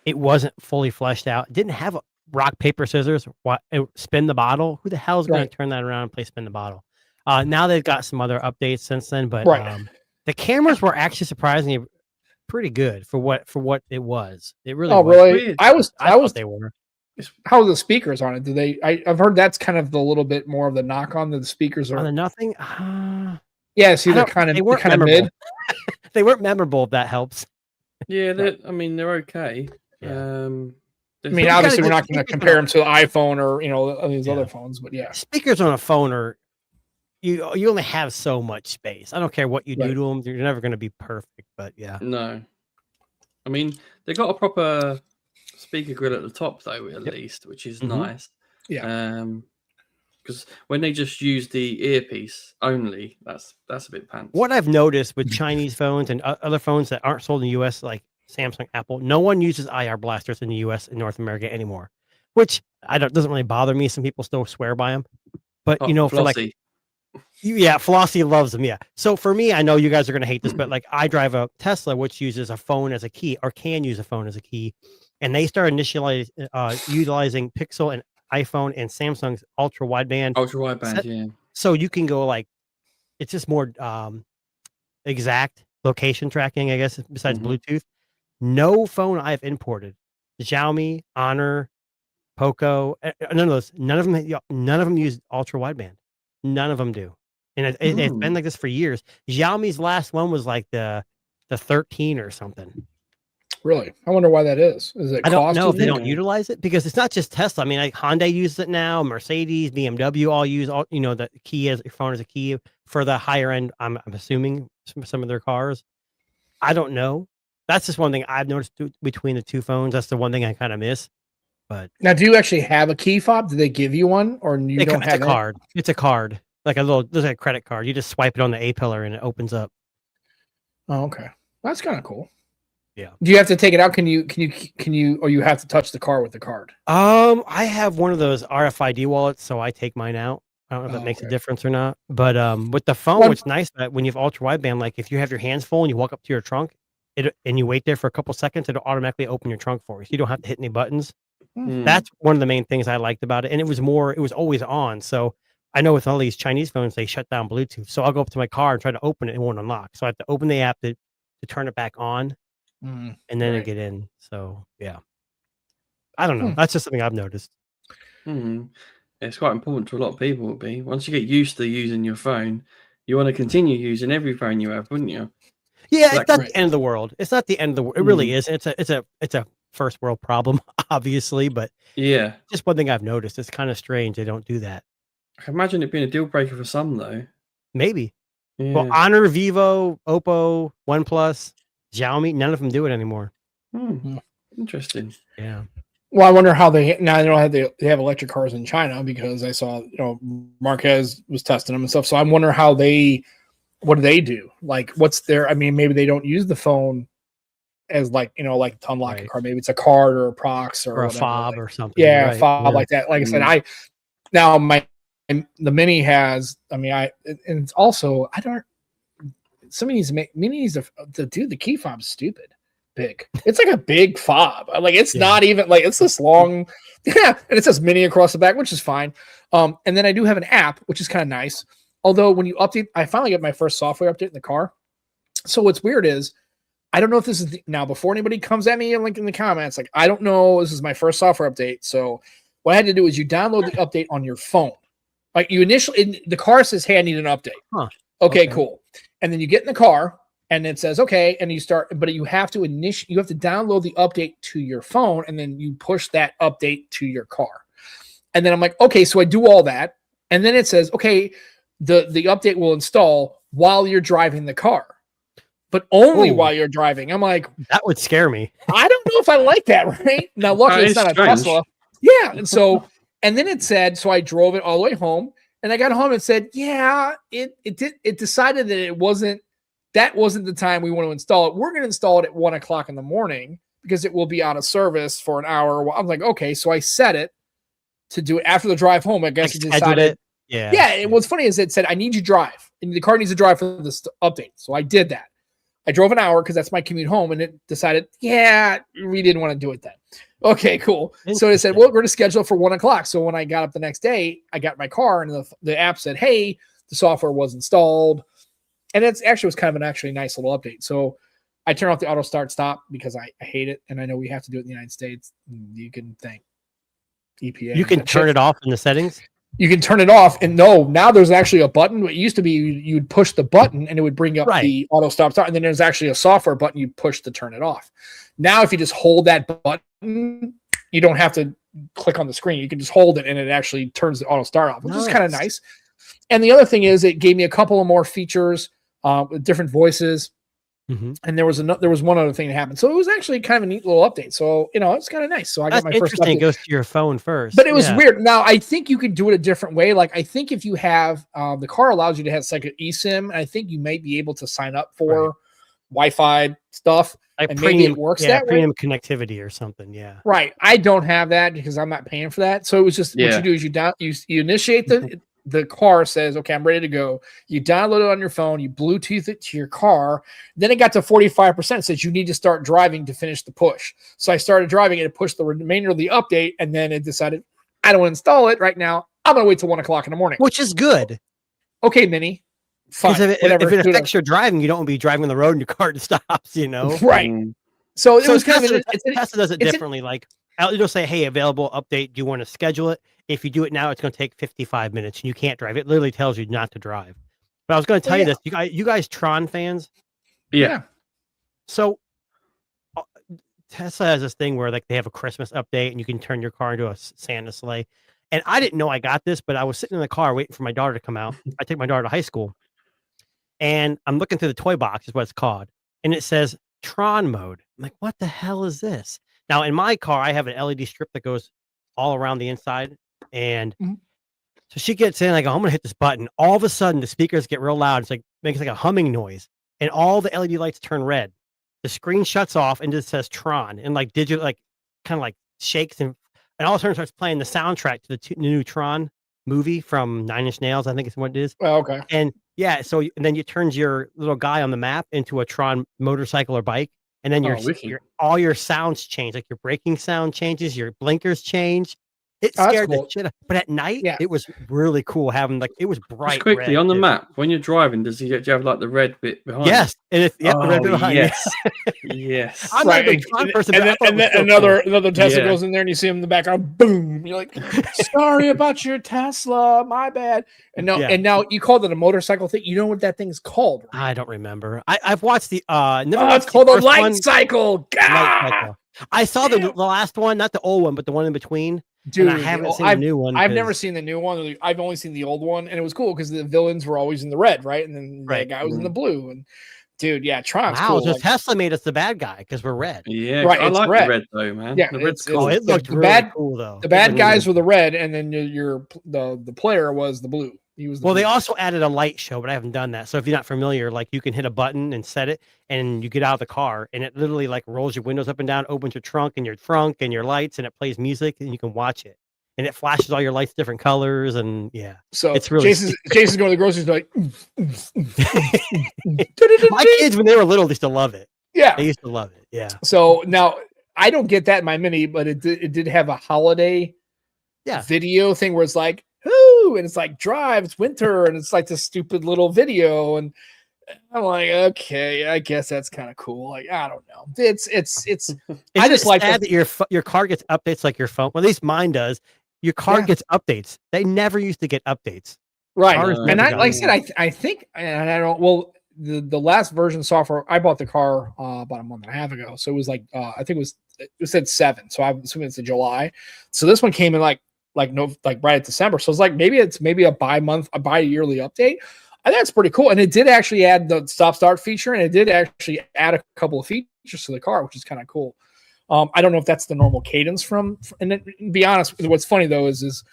it wasn't fully fleshed out. It didn't have a rock, paper, scissors, spin the bottle. Who the hell is going to turn that around and play spin the bottle? Now they've got some other updates since then, but the cameras were actually surprisingly pretty good for what it was. It really was. Really? I thought they were. How are the speakers on it? I've heard that's kind of the little bit more of the knock on the speakers are on the Nothing. Yeah, see, they're kind of mid. They weren't memorable. If that helps. Yeah, I mean, they're okay. Yeah. I mean, obviously, we're not going to compare them to the iPhone or these other phones, but yeah, speakers on a phone are you only have so much space. I don't care what you do to them; you're never going to be perfect. But yeah, no. I mean, they got a proper speaker grill at the top though, at least, which is nice. Yeah. Because when they just use the earpiece only, that's a bit pants. What I've noticed with Chinese phones and other phones that aren't sold in the U.S., like Samsung, Apple, no one uses IR blasters in the U.S. and North America anymore, which doesn't really bother me. Some people still swear by them, but for like, Flossie loves them. Yeah. So for me, I know you guys are going to hate this, but like I drive a Tesla, which uses a phone as a key or can use a phone as a key, and they start utilizing Pixel and iPhone and Samsung's ultra wideband. Yeah. So you can go like, it's just more exact location tracking, I guess, besides Bluetooth. No phone I've imported, Xiaomi, Honor, Poco, none of those, none of them use ultra wideband. None of them do. And it's been like this for years. Xiaomi's last one was like the 13 or something. Really? I wonder why that is. Is it I don't cost? know if they don't utilize it, because it's not just Tesla. I mean, like Hyundai uses it now, Mercedes, BMW all use the key as your phone as a key for the higher end. I'm assuming some of their cars. I don't know. That's just one thing I've noticed between the two phones. That's the one thing I kind of miss. But now, do you actually have a key fob? Do they give you one, or you don't have a card? It's a card, like there's like a credit card. You just swipe it on the A pillar and it opens up. Oh, okay. That's kind of cool. Yeah. Do you have to take it out? Can you, or you have to touch the car with the card? I have one of those RFID wallets, so I take mine out. I don't know if that makes a difference or not. But with the phone, what's nice that when you have ultra wideband, like if you have your hands full and you walk up to your trunk, and you wait there for a couple seconds, it'll automatically open your trunk for you. So you don't have to hit any buttons. That's one of the main things I liked about it. And it was always on. So I know with all these Chinese phones, they shut down Bluetooth. So I'll go up to my car and try to open it. It won't unlock. So I have to open the app to turn it back on and then I get in. So yeah, I don't know. That's just something I've noticed. It's quite important to a lot of people. Would be once you get used to using your phone, you want to continue using every phone you have, wouldn't you? Yeah, it's not the end of the world. It's not the end of the world. It really is. It's a first world problem, obviously, but yeah, just one thing I've noticed. It's kind of strange they don't do that. I can imagine it being a deal breaker for some, though. Maybe. Yeah. Well, Honor, Vivo, Oppo, OnePlus, Xiaomi, none of them do it anymore. Interesting. Yeah. Well, I wonder how they have electric cars in China, because I saw Marquez was testing them and stuff. So I'm wondering what do they do? Like, what's their? I mean, maybe they don't use the phone as like to unlock a car. Maybe it's a card or a prox or a whatever, fob or something. Yeah, a fob like that. Like I said, the Mini has. I mean, and it's also some of these minis the key fob's stupid big. It's like a big fob. Like it's not even like it's this long. Yeah, and it says Mini across the back, which is fine. And then I do have an app, which is kind of nice. Although when you update, I finally got my first software update in the car. So what's weird is, I don't know if this is now before anybody comes at me and link in the comments. Like, I don't know. This is my first software update. So what I had to do is you download the update on your phone. Like the car says, "Hey, I need an update." Okay, cool. And then you get in the car and it says, "Okay," and you start. But you have to download the update to your phone, and then you push that update to your car. And then I'm like, okay, so I do all that, and then it says, "Okay, the update will install while you're driving the car." But only while you're driving. I'm like, that would scare me. I don't know if I like that, right? Now, luckily, it's not a Tesla. Yeah. And so, and then it said, so I drove it all the way home, and I got home and said, yeah, it decided that that wasn't the time we want to install it. We're going to install it at 1:00 in the morning because it will be out of service for an hour. I'm like, okay. So I set it to do it after the drive home. I guess it decided. Yeah. Yeah. And what's funny is it said, I need you to drive, and the car needs to drive for this update. So I did that. I drove an hour because that's my commute home, and it decided, yeah, we didn't want to do it then. Okay, cool. So they said, well, we're going to schedule for 1:00. So when I got up the next day, I got my car, and the app said, hey, the software was installed. And it was kind of an nice little update. So I turned off the auto start stop because I hate it. And I know we have to do it in the United States. You can thank EPA. You can turn it off in the settings? you can turn it off. And no, now there's actually a button. It used to be you'd push the button and it would bring up the auto stop start. And then there's actually a software button you push to turn it off. Now, if you just hold that button, you don't have to click on the screen. You can just hold it and it actually turns the auto start off, which is kind of nice. And the other thing is it gave me a couple of more features with different voices. Mm-hmm. And there was one other thing that happened. So it was actually kind of a neat little update. So, it's kind of nice. So I got my first update. It goes to your phone first. But it was weird. Now, I think you could do it a different way. Like, I think if you have, the car allows you to have like an eSIM. And I think you might be able to sign up for Wi-Fi stuff. Like and premium, maybe it works that premium way. connectivity or something. Yeah. Right. I don't have that because I'm not paying for that. So it was just what you do is you initiate the car says, okay, I'm ready to go. You download it on your phone, you Bluetooth it to your car. Then it got to 45%. It says you need to start driving to finish the push. So I started driving and it pushed the remainder of the update. And then it decided, I don't want to install it right now. I'm going to wait till 1 o'clock in the morning. Which is good. Okay, Minnie. Fine. If it affects your driving, you don't want to be driving on the road and your car stops, Right. So it was kind of Tesla does it differently. Like it'll say, hey, available update. Do you want to schedule it? If you do it now, it's going to take 55 minutes and you can't drive. It literally tells you not to drive. But I was going to tell you this. You guys Tron fans? Yeah. So Tesla has this thing where like they have a Christmas update and you can turn your car into a Santa sleigh. And I didn't know I got this, but I was sitting in the car waiting for my daughter to come out. I take my daughter to high school. And I'm looking through the toy box, is what it's called. And it says Tron mode. I'm like, what the hell is this? Now, in my car, I have an LED strip that goes all around the inside. And so she gets in, I go, I'm going to hit this button. All of a sudden, the speakers get real loud. It's like, makes like a humming noise. And all the LED lights turn red. The screen shuts off and it says Tron. And like digital, like kind of like shakes. And all of a sudden starts playing the soundtrack to the new Tron movie from 9 Inch Nails, I think is what it is. Oh, okay. And yeah, so and then you turns your little guy on the map into a Tron motorcycle or bike, and then all your sounds change, like your braking sound changes, your blinkers change. It scared the shit out. But at night, it was really cool having like it was bright. Just quickly red, on the map when you're driving, do you have like the red bit behind? Yes, and it's the red bit behind. Yes, yes. I'm not a big Tron person, and then another Tesla goes in there, and you see him in the background. Boom! You're like, sorry about your Tesla, my bad. And now you called it a motorcycle thing. You know what that thing's called? Right? I don't remember. I've watched the it's called a light cycle. Light cycle. I saw the last one, not the old one, but the one in between. Dude, and I haven't seen the new one. I've never seen the new one. I've only seen the old one, and it was cool because the villains were always in the red, right? And then the guy was in the blue. And dude, Tron's cool. So Tesla made us the bad guy because we're red. Yeah, right. I like the red though, man. Yeah, the red's cool. It looked really cool though. The bad guys were the red, and then the player was the blue. He was they also added a light show, but I haven't done that. So if you're not familiar, like you can hit a button and set it, and you get out of the car, and it literally like rolls your windows up and down, opens your trunk and your lights, and it plays music, and you can watch it. And it flashes all your lights different colors, and so it's really Jason's going to the grocery store like my kids when they were little, they used to love it. Yeah, they used to love it. Yeah. So now I don't get that in my Mini, but it did have a holiday video thing where it's like, whoo, and it's like drives winter, and it's like this stupid little video, and I'm like, okay, I guess that's kind of cool. Like, I don't know. It's I just like that your car gets updates like your phone. Well, at least mine does. Your car gets updates. They never used to get updates. Right. And like I said, I think, and I don't, well, the last version software, I bought the car about a month and a half ago. So it was like, I think it said 7. So I'm assuming it's in July. So this one came in like right at December. So it's like, maybe a bi-yearly update. I think that's pretty cool. And it did actually add the stop start feature, and it did actually add a couple of features to the car, which is kind of cool. I don't know if that's the normal cadence and then, to be honest, what's funny though is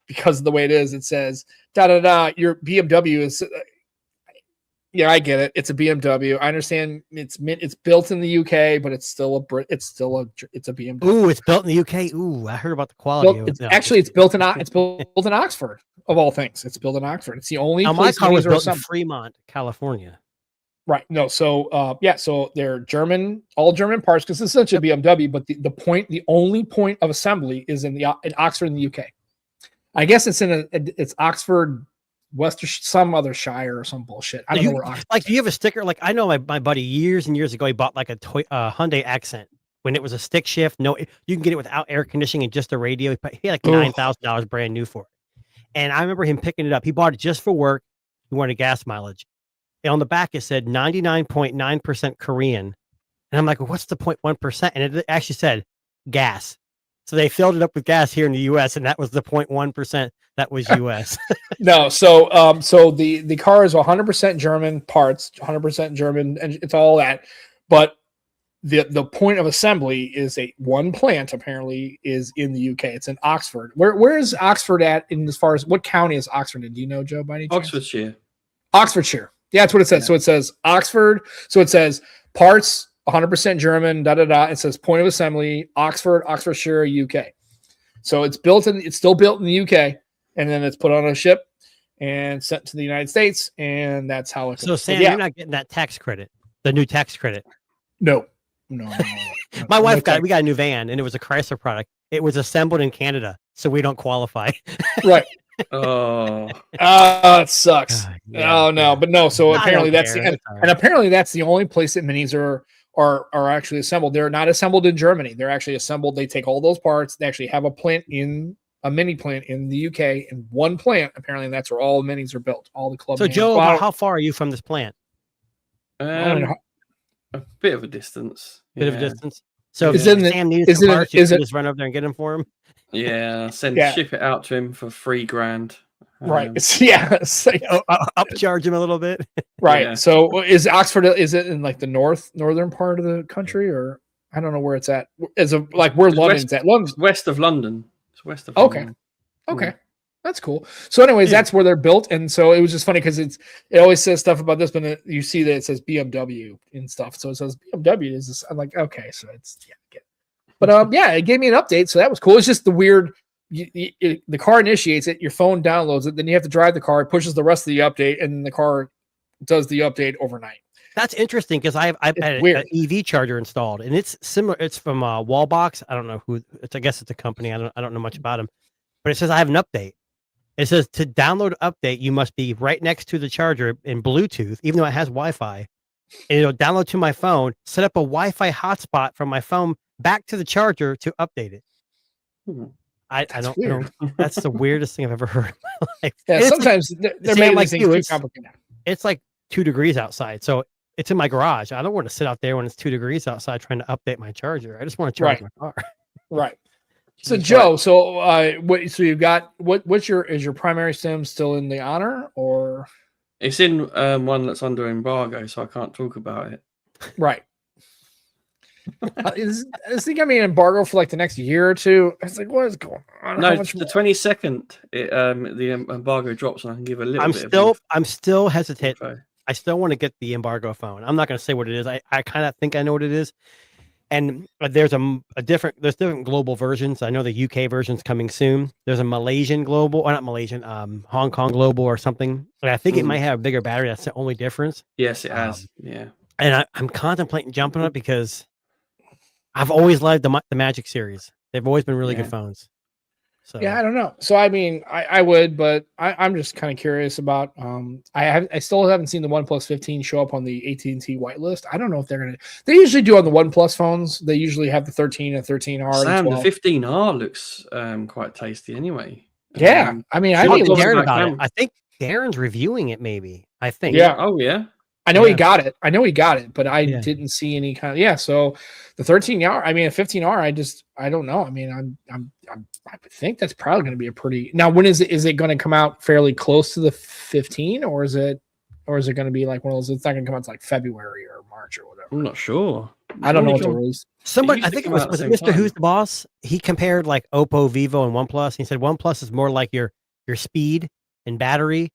because of the way it is, it says your BMW is I get it. It's a BMW. I understand it's built in the UK, but it's still a BMW. Ooh, it's built in the UK. Ooh, I heard about the quality. It's built in Oxford of all things. It's built in Oxford. It's the only place my car was built in Fremont, California. Right. No. So, so they're German, all German parts because it's such a BMW. But the only point of assembly is in Oxford in the UK. I guess it's Oxford, some other shire or some bullshit. I don't know where Oxford. Like, do you have a sticker? Like, I know my buddy years and years ago, he bought like a Hyundai Accent when it was a stick shift. No, you can get it without air conditioning and just a radio. He had like $9,000 brand new for it. And I remember him picking it up. He bought it just for work. He wanted gas mileage. And on the back, it said 99.9% Korean. And I'm like, well, what's the 0.1%? And it actually said gas. So they filled it up with gas here in the U.S., and that was the 0.1% that was U.S. No, so the car is 100% German parts, 100% German, and it's all that. But the point of assembly is one plant apparently is in the UK. It's in Oxford. Where is Oxford at in as far as what county is Oxford in? Do you know, Joe, by any chance? Oxfordshire. Yeah, that's what it says. Yeah. So it says Oxford. So it says parts 100% German. It says point of assembly Oxford, Oxfordshire, UK. So it's still built in the UK, and then it's put on a ship and sent to the United States, and that's how it goes. So Sam, you're not getting that tax credit, the new tax credit. No. My wife we got a new van, and it was a Chrysler product. It was assembled in Canada, so we don't qualify. Right. Oh, it sucks. No. But no. So apparently that's right. And apparently that's the only place that minis are actually assembled. They're not assembled in Germany. They're actually assembled. They take all those parts. They actually have a mini plant in the UK, and one plant apparently, and that's where all the minis are built. All the club. So Joe, how far are you from this plant? A bit of a distance. Bit of a distance. So if Sam needs some parts, you can just run over there and get them for him. Yeah, ship it out to him for $3,000. Right. Upcharge him a little bit. Right. Yeah. So is Oxford? Is it in like the northern part of the country, or I don't know where it's at? Where London's at? London's west of London. It's west of London. Okay. Yeah. That's cool. So, anyways, that's where they're built, and so it was just funny because it always says stuff about this, but you see that it says BMW and stuff. So it says BMW is this. I'm like, okay, so it's I get it. But it gave me an update, so that was cool. It's just the weird. The car initiates it, your phone downloads it, then you have to drive the car, it pushes the rest of the update, and the car does the update overnight. That's interesting because I've had an EV charger installed, and it's similar. It's from Wallbox. I don't know who. I guess it's a company. I don't know much about them, but it says I have an update. It says to download update, you must be right next to the charger in Bluetooth, even though it has Wi-Fi, and it'll download to my phone, set up a Wi-Fi hotspot from my phone back to the charger to update it. I don't know. That's the weirdest thing I've ever heard in my life. Yeah, sometimes they're made like too complicated. It's like 2 degrees outside, so it's in my garage. I don't want to sit out there when it's 2 degrees outside trying to update my charger. I just want to charge my car. Right. So Joe, so you've got is your primary sim still in the Honor, or it's in one that's under embargo, so I can't talk about it. Right. Is he gonna be an embargo for like the next year or two? It's like, what is going on? No, the 22nd, the embargo drops, and I can give a little. I'm still hesitant. I still want to get the embargo phone. I'm not going to say what it is. I kind of think I know what it is. And there's there's different global versions. I know the UK version's coming soon. There's a Malaysian global, or not Malaysian, Hong Kong global or something. But I think it might have a bigger battery. That's the only difference. Yes, it has. Yeah. And I'm contemplating jumping on it because I've always liked the Magic series. They've always been really good phones. So yeah, I don't know. So I mean, I would, but I'm just kind of curious about. I still haven't seen the OnePlus 15 show up on the AT&T whitelist. I don't know if they're gonna. They usually do on the OnePlus phones. They usually have the 13 and 13R. Sam, the 15R looks quite tasty anyway. Yeah, I mean, I think Darren about it. I think Darren's reviewing it. Maybe I think. Yeah. Oh yeah. I know he got it. But I didn't see any kind of So the 13R, I mean, a 15R, I don't know. I mean, I would think that's probably going to be a pretty. Now, when is it? Is it going to come out fairly close to the 15, or is it going to be like one of those? It's not going to come out to like February or March or whatever. I'm not sure. I don't know what the release. Somebody, I think it was Mr. Who's the Boss. He compared like Oppo, Vivo, and OnePlus. He said OnePlus is more like your speed and battery.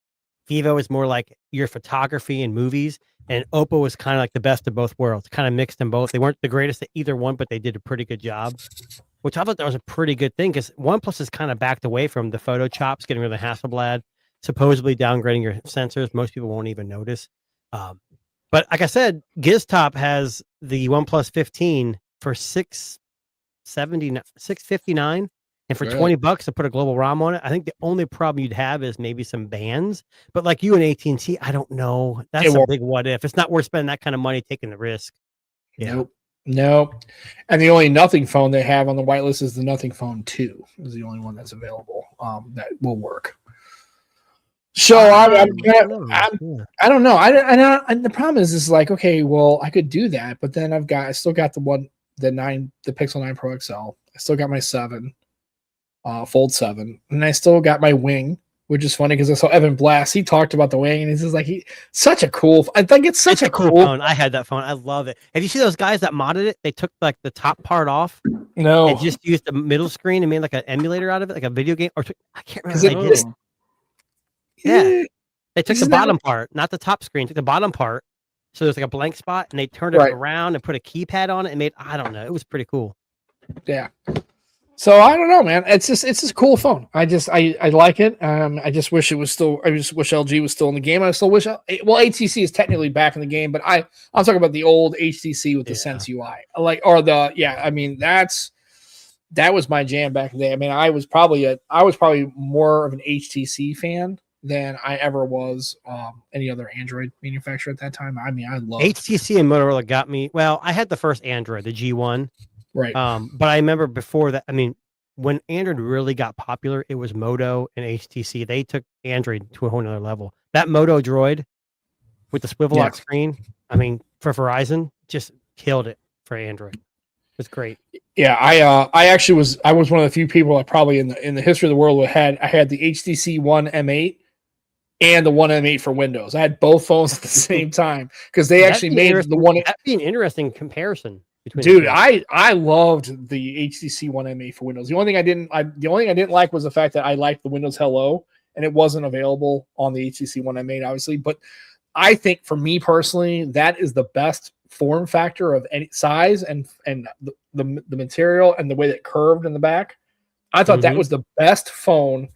Vivo is more like your photography and movies, and Oppo was kind of like the best of both worlds. Kind of mixed them both. They weren't the greatest at either one, but they did a pretty good job, which I thought that was a pretty good thing because OnePlus is kind of backed away from the photo chops, getting rid of the Hasselblad, supposedly downgrading your sensors. Most people won't even notice. But like I said, GizTop has the OnePlus 15 for $659. And for $20 to put a global ROM on it, I think the only problem you'd have is maybe some bands. But like you and AT&T, I don't know. That's a big what if. It's not worth spending that kind of money taking the risk. Yeah. Nope. And the only Nothing phone they have on the whitelist is the Nothing Phone 2. Is the only one that's available that will work. So I don't know. And the problem is like, okay, well, I could do that, but then I still got the Pixel 9 Pro XL. I still got my 7, Fold 7, and I still got my Wing, which is funny because I saw Evan Blast. He talked about the Wing, and he's just like, such a cool. I think it's such a cool phone. I had that phone. I love it. Have you seen those guys that modded it? They took like the top part off. No, and just used the middle screen and made like an emulator out of it, like a video game. Or I can't remember. How they did it. Yeah, they took the bottom part, not the top screen. Took the bottom part, so there's like a blank spot, and they turned it around and put a keypad on it and made. I don't know. It was pretty cool. Yeah. So I don't know, man. It's just a cool phone. I like it. I just wish it was still. I just wish LG was still in the game. I still wish. Well, HTC is technically back in the game, but I'm talking about the old HTC with the Sense UI, I mean, that was my jam back in the day. I mean, I was probably more of an HTC fan than I ever was any other Android manufacturer at that time. I mean, I love HTC and Motorola got me. Well, I had the first Android, the G1. Right. But I remember before that, I mean, when Android really got popular, it was Moto and HTC. They took Android to a whole nother level. That Moto Droid with the swivel lock screen, I mean, for Verizon, just killed it for Android. It was great. Yeah, I was one of the few people that probably in the history of the world I had the HTC One M8 and the One M8 for Windows. I had both phones at the same time because they actually made the one. That'd be an interesting comparison. Dude, I loved the HTC One M8 for Windows. The only thing I didn't like was the fact that I liked the Windows Hello and it wasn't available on the HTC One M8, obviously. But I think for me personally, that is the best form factor of any size and the material and the way that it curved in the back. I thought that was the best phone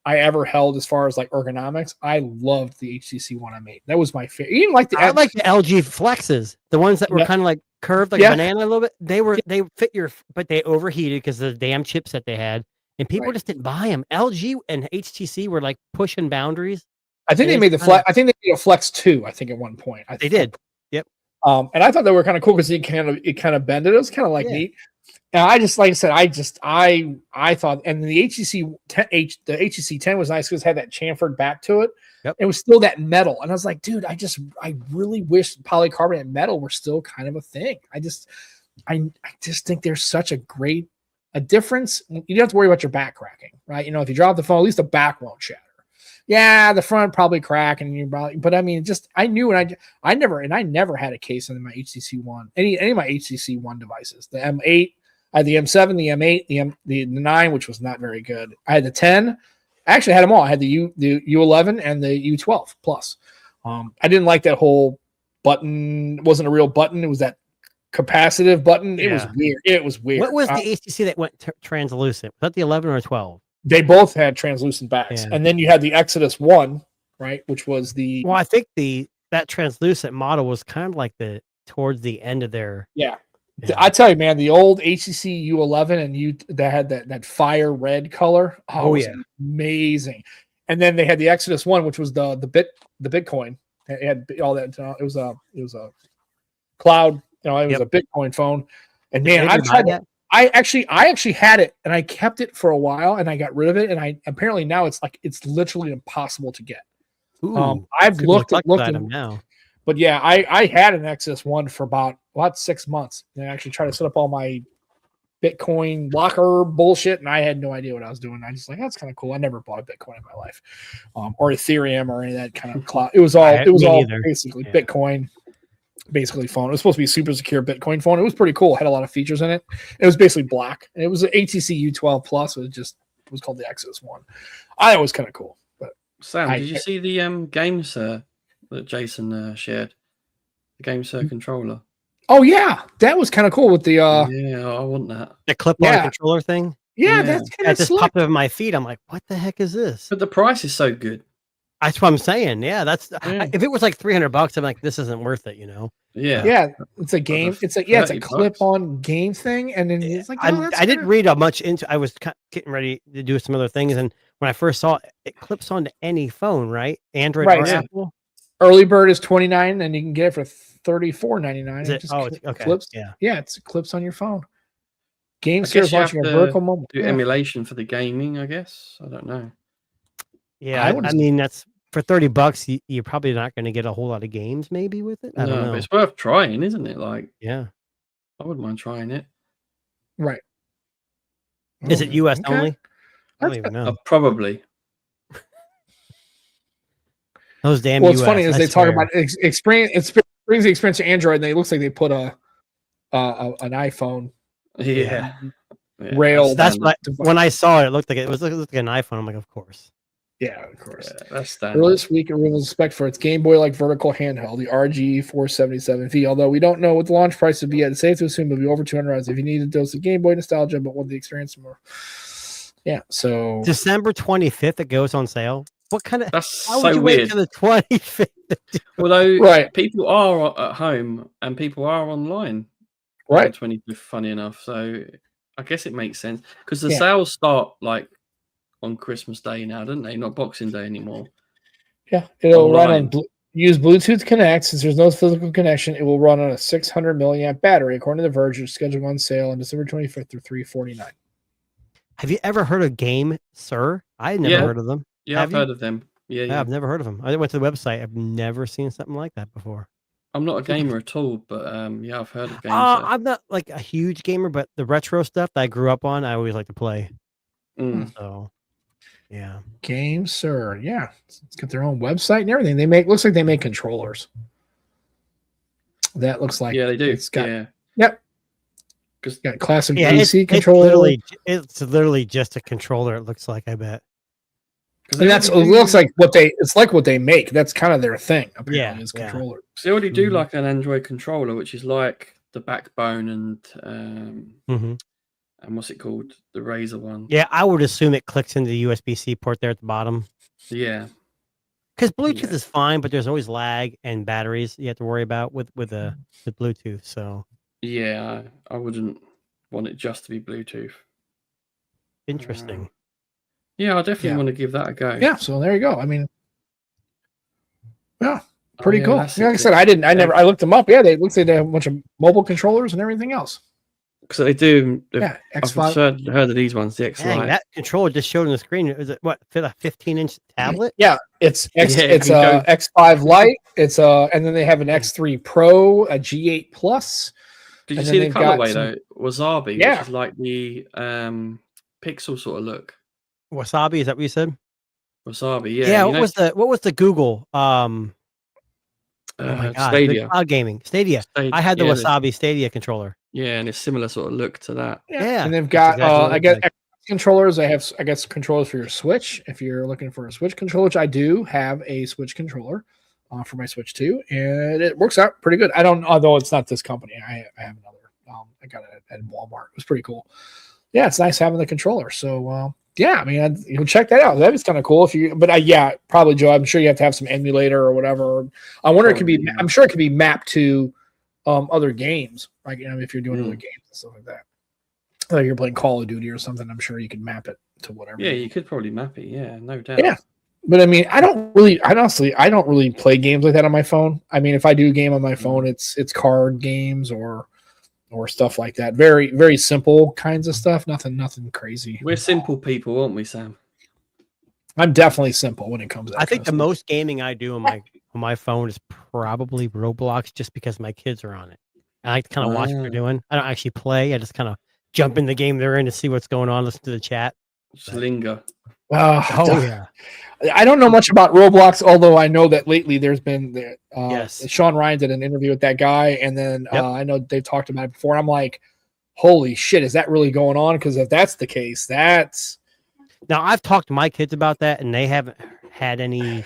I ever held as far as like ergonomics. I loved the HTC One M8. That was my favorite. Even like I like the LG Flexes, the ones that were kind of like curved like a banana a little bit. They fit but they overheated because of the damn chips that they had, and people just didn't buy them. LG and HTC were like pushing boundaries. I think they made the Flex. I think they made a Flex 2. I think at one point they did. Yep. And I thought they were kind of cool because it kind of bended. It was kind of like neat. And I just, like I said, I thought, and the HTC 10 was nice because it had that chamfered back to it. Yep. It was still that metal. And I was like, dude, I really wish polycarbonate metal were still kind of a thing. I just think there's such a difference. You don't have to worry about your back cracking, right? You know, if you drop the phone, at least the back won't shatter. Yeah, the front probably crack, but I mean, I knew, and I never had a case in my HTC One, any of my HTC One devices. The M8, I had the M7, the M8, the 9, which was not very good. I had the 10. I actually had them all. I had the U11 and the U12 Plus. I didn't like that whole button. It wasn't a real button. It was that capacitive button. It was weird. It was weird. What was the HTC that went translucent? Was that the 11 or 12? They both had translucent backs. And then you had the Exodus 1, right, which was the... Well, I think that translucent model was kind of like towards the end of their... Yeah. I tell you, man, the old HTC U11 and that had that fire red color. Oh yeah, amazing. And then they had the Exodus 1, which was the Bitcoin. It had all that. It was a cloud. You know, it was a Bitcoin phone. And man, I've tried that. I actually had it and I kept it for a while and I got rid of it. And apparently now it's literally impossible to get. Ooh, I've looked at them now. But yeah, I had an Exodus 1 for about 6 months. And I actually tried to set up all my Bitcoin locker bullshit, and I had no idea what I was doing. I just that's kind of cool. I never bought a Bitcoin in my life, or Ethereum or any of that kind of cloud. It was all basically Bitcoin, basically phone. It was supposed to be a super secure Bitcoin phone. It was pretty cool. It had a lot of features in it. It was basically black, and it was an HTC U12 Plus. It was called the Exodus 1. I thought it was kind of cool. But Sam, did you see the games that Jason shared? The GameSir controller. Oh yeah, that was kind of cool with the yeah, I want that. The clip-on controller thing. Yeah, that's kind of just popped up in my feed. I'm like, what the heck is this? But the price is so good. That's what I'm saying. Yeah, if it was like $300, I'm like, this isn't worth it, you know? Yeah. It's a game. It's a clip-on game thing, and then it's like, I didn't read much into. I was getting ready to do some other things, and when I first saw it, it clips onto any phone, right? Android or Apple. Early bird is $29, and you can get it for $34.99. It clips. Yeah, it's clips on your phone. GameSir is launching a vertical mobile. Do emulation for the gaming, I guess. I don't know. Yeah, I mean that's for $30, you're probably not going to get a whole lot of games maybe with it. I don't know. But it's worth trying, isn't it? Like, yeah, I wouldn't mind trying it. Right. Is it US only? I don't even know. Probably. Those damn What's US, funny is I they swear. talk about experience. It brings the experience to Android, and it looks like they put an iPhone Yeah. rail. That's what when I saw it, it looked like it looked like an iPhone. I'm like, of course. Yeah, of course. Yeah, that's standard. Earlier this week, everyone was spec for its Game Boy-like vertical handheld, the RG477V. Although we don't know what the launch price would be yet, it's safe to assume it'll be over $200 if you need a dose of Game Boy nostalgia, but want the experience more. Yeah, so December 25th, it goes on sale. What kind of? That's how so would you weird. wait till the 25th? Although people are at home and people are online, right? On the 25th, funny enough. So I guess it makes sense because the sales start like on Christmas Day now, don't they? Not Boxing Day anymore. Yeah, it'll run on use Bluetooth Connect. Since there's no physical connection, it will run on a 600 milliamp battery. According to The Verge, it's scheduled on sale on December 25th through $349. Have you ever heard of Game Sir? I never heard of them. Yeah, I've heard of them. Yeah, I've never heard of them. I went to the website. I've never seen something like that before. I'm not a gamer at all, but yeah, I've heard of games. I'm not like a huge gamer, but the retro stuff that I grew up on, I always like to play. So, yeah. Game Sir, yeah, it's got their own website and everything. Looks like they make controllers. That looks like they do. It's got yep. Because got classic PC controller. It's literally just a controller. It looks like, I bet. And it looks like it's like what they make. That's kind of their thing, apparently, is controller. So they already do like an Android controller, which is like the backbone and what's it called? The Razer one. Yeah, I would assume it clicks into the USB-C port there at the bottom. Yeah. Because Bluetooth is fine, but there's always lag and batteries you have to worry about with Bluetooth. So yeah, I wouldn't want it just to be Bluetooth. Interesting. Yeah, I definitely want to give that a go. Yeah, so there you go. I mean, yeah, pretty cool. Like I said, I looked them up. Yeah, they looks like they have a bunch of mobile controllers and everything else. So they do. X5. I've heard of these ones. The X5. Dang, that controller just showed on the screen. Is it what? Fit a 15-inch tablet? Yeah, it's X5 Lite. It's and then they have an X3 Pro, a G8 Plus. Did you see the colorway though? Wasabi, which is like the Pixel sort of look. Wasabi, is that what you said? Wasabi, yeah. Yeah, what was the Google? Oh my God, Stadia. Cloud gaming. Stadia. I had the Wasabi Stadia controller. Yeah, and it's similar sort of look to that. Yeah. And they've got I guess controllers. I guess controllers for your Switch. If you're looking for a Switch controller, which I do have a Switch controller for my Switch 2, and it works out pretty good. Although it's not this company. I have another. I got it at Walmart. It was pretty cool. Yeah, it's nice having the controller. So yeah, I mean, check that out. That was kind of cool. Probably, Joe. I'm sure you have to have some emulator or whatever. I wonder it could be. I'm sure it could be mapped to other games, like if you're doing other games and stuff like that. Like you're playing Call of Duty or something. I'm sure you could map it to whatever. Yeah, you could probably map it. Yeah, no doubt. Yeah, but I mean, I don't really play games like that on my phone. I mean, if I do a game on my phone, it's card games or stuff like that. Very, very simple kinds of stuff. Nothing crazy. We're simple people, aren't we, Sam? I'm definitely simple when it comes to that. I think the most gaming I do on my phone is probably Roblox, just because my kids are on it. I like to kind of watch what they're doing. I don't actually play. I just kind of jump in the game they're in to see what's going on, listen to the chat. Slinger. Yeah. I don't know much about Roblox, although I know that lately there's been Sean Ryan did an interview with that guy, and then I know they've talked about it before. I'm like, holy shit, is that really going on? Because if that's the case, now I've talked to my kids about that, and they haven't had any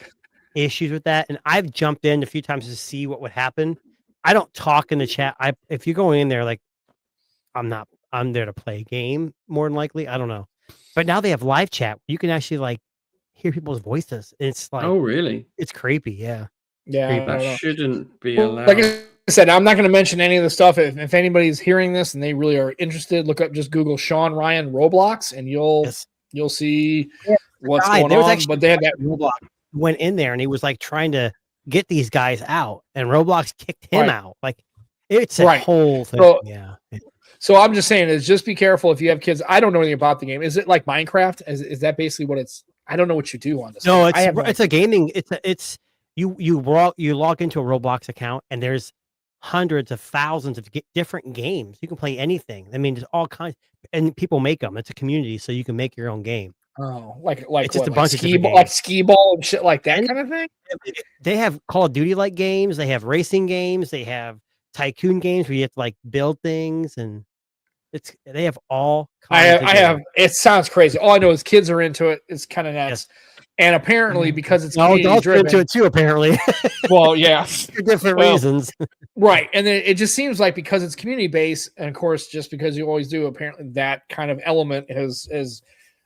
issues with that. And I've jumped in a few times to see what would happen. I don't talk in the chat. If you're going in there, like, I'm there to play a game more than likely. I don't know, but now they have live chat. You can actually like hear people's voices. It's like, oh really? It's creepy. Yeah. That shouldn't be allowed. Like I said, I'm not going to mention any of the stuff. If anybody's hearing this and they really are interested, just Google Sean Ryan Roblox, and you'll see what's going on. But they had that Roblox went in there and he was like trying to get these guys out, and Roblox kicked him out. Like it's a whole thing. So I'm just saying is just be careful if you have kids. I don't know anything about the game. Is it like Minecraft? Is that basically what it's I don't know what you do on this. No, it's a gaming. It's you log into a Roblox account and there's hundreds of thousands of different games. You can play anything. I mean, there's all kinds, and people make them. It's a community, so you can make your own game. Oh, like it's just a bunch of skee ball, like skee ball and shit like that kind of thing. They have Call of Duty like games. They have racing games. They have tycoon games where you have to like build things, and they have all kinds I have. It sounds crazy. All I know is kids are into it. It's kind of nuts. Yes. And apparently, because it's adults are into it too. Apparently, well, yeah, for different reasons, right? And then it just seems like because it's community based, and of course, just because you always do, apparently that kind of element is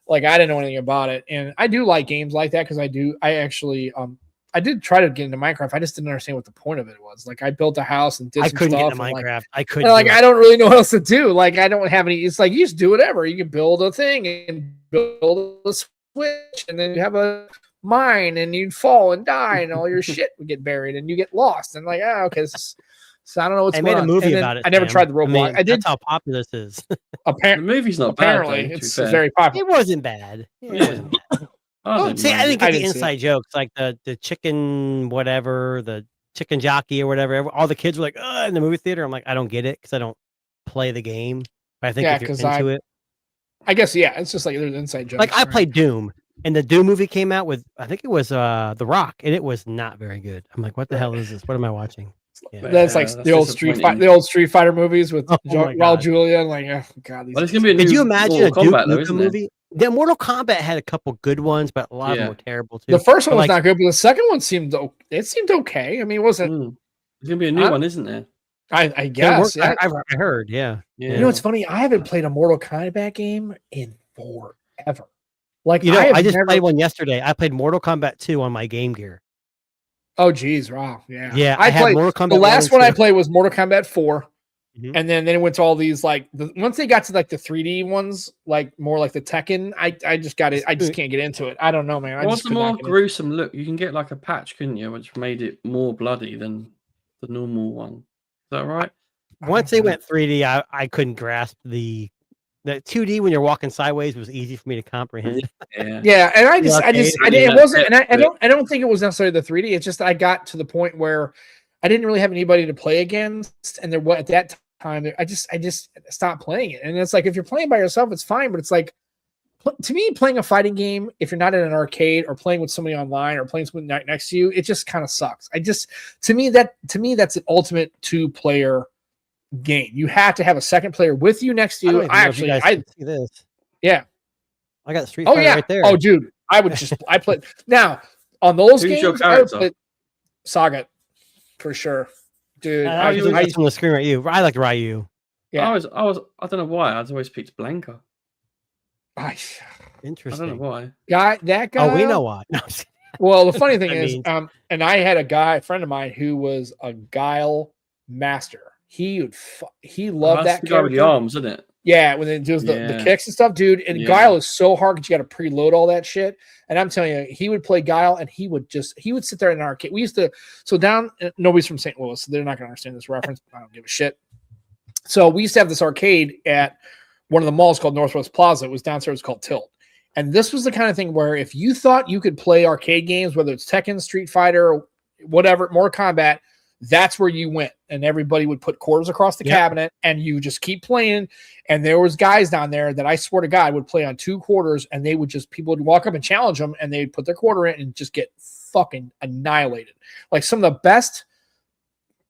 like I didn't know anything about it, and I do like games like that because I actually I did try to get into Minecraft. I just didn't understand what the point of it was. Like I built a house and did some stuff. I couldn't get into Minecraft. I couldn't. Like I don't really know what else to do. Like I don't have any. It's like you just do whatever. You can build a thing and build a switch, and then you have a mine, and you'd fall and die, and all your shit would get buried, and you get lost. And like, okay, so I don't know what's going on. I made a movie about it. I never tried the Roblox. I did. That's how popular this is. The movie's not apparently bad. It's very popular. It wasn't bad. Wasn't bad. I didn't get the inside jokes, like the chicken whatever, the chicken jockey or whatever. All the kids were like, in the movie theater. I'm like, I don't get it because I don't play the game. But I think if you're into it, I guess it's just like there's inside jokes. Like I played Doom, and the Doom movie came out with, I think it was The Rock, and it was not very good. I'm like, what the hell is this? What am I watching? Yeah. That's like the old Street Fighter movies with Raul Julia. And like, oh god, well, it's gonna be a new Could you imagine Mortal a Kombat, Duke Nukem movie? The Mortal Kombat had a couple good ones, but a lot of them were terrible too. The first one was not good, but the second one seemed okay. I mean, it wasn't. There's gonna be a new one, isn't there? I guess. I heard. Yeah. You know what's funny? I haven't played a Mortal Kombat game in forever. Like I just played one yesterday. I played Mortal Kombat 2 on my Game Gear. Oh geez, wow, yeah. Yeah, I played Mortal Kombat. The last one I played was Mortal Kombat 4. Mm-hmm. And then it went to all these once they got to like the 3D ones, like more like the Tekken, I just can't get into it. I don't know, man. What's the more gruesome look? You can get like a patch, couldn't you, which made it more bloody than the normal one. Is that right? Once they went 3D, I couldn't grasp the 2D when you're walking sideways was easy for me to comprehend. Yeah, and I don't think it was necessarily the 3D. It's just I got to the point where I didn't really have anybody to play against, and at that time I just stopped playing it. And it's like if you're playing by yourself, it's fine, but it's like to me, playing a fighting game, if you're not in an arcade or playing with somebody online or playing someone next to you, it just kind of sucks. To me that's an ultimate 2-player game. You have to have a second player with you next to you. I see this. Yeah, I got Street Fighter right there. Oh, dude, I played now on those games. I would play Saga for sure, dude. I was on the screen right you. I like Ryu. Yeah, I don't know why. I always picked Blanca. Interesting. I don't know why. That guy. Oh, we know why. No, well, the funny thing is, and I had a friend of mine who was a Guile master. He loved that guy with the arms, isn't it? Yeah, when it does the kicks and stuff, dude. And Guile is so hard because you got to preload all that shit. And I'm telling you, he would play Guile, and he would sit there in an arcade. We used to nobody's from St. Louis, so they're not gonna understand this reference. I don't give a shit. So we used to have this arcade at one of the malls called Northwest Plaza. It was downstairs, it was called Tilt. And this was the kind of thing where if you thought you could play arcade games, whether it's Tekken, Street Fighter, or whatever, Mortal Kombat, that's where you went. And everybody would put quarters across the cabinet, and you just keep playing. And there was guys down there that I swear to God would play on 2 quarters, and people would walk up and challenge them, and they'd put their quarter in and just get fucking annihilated. Like some of the best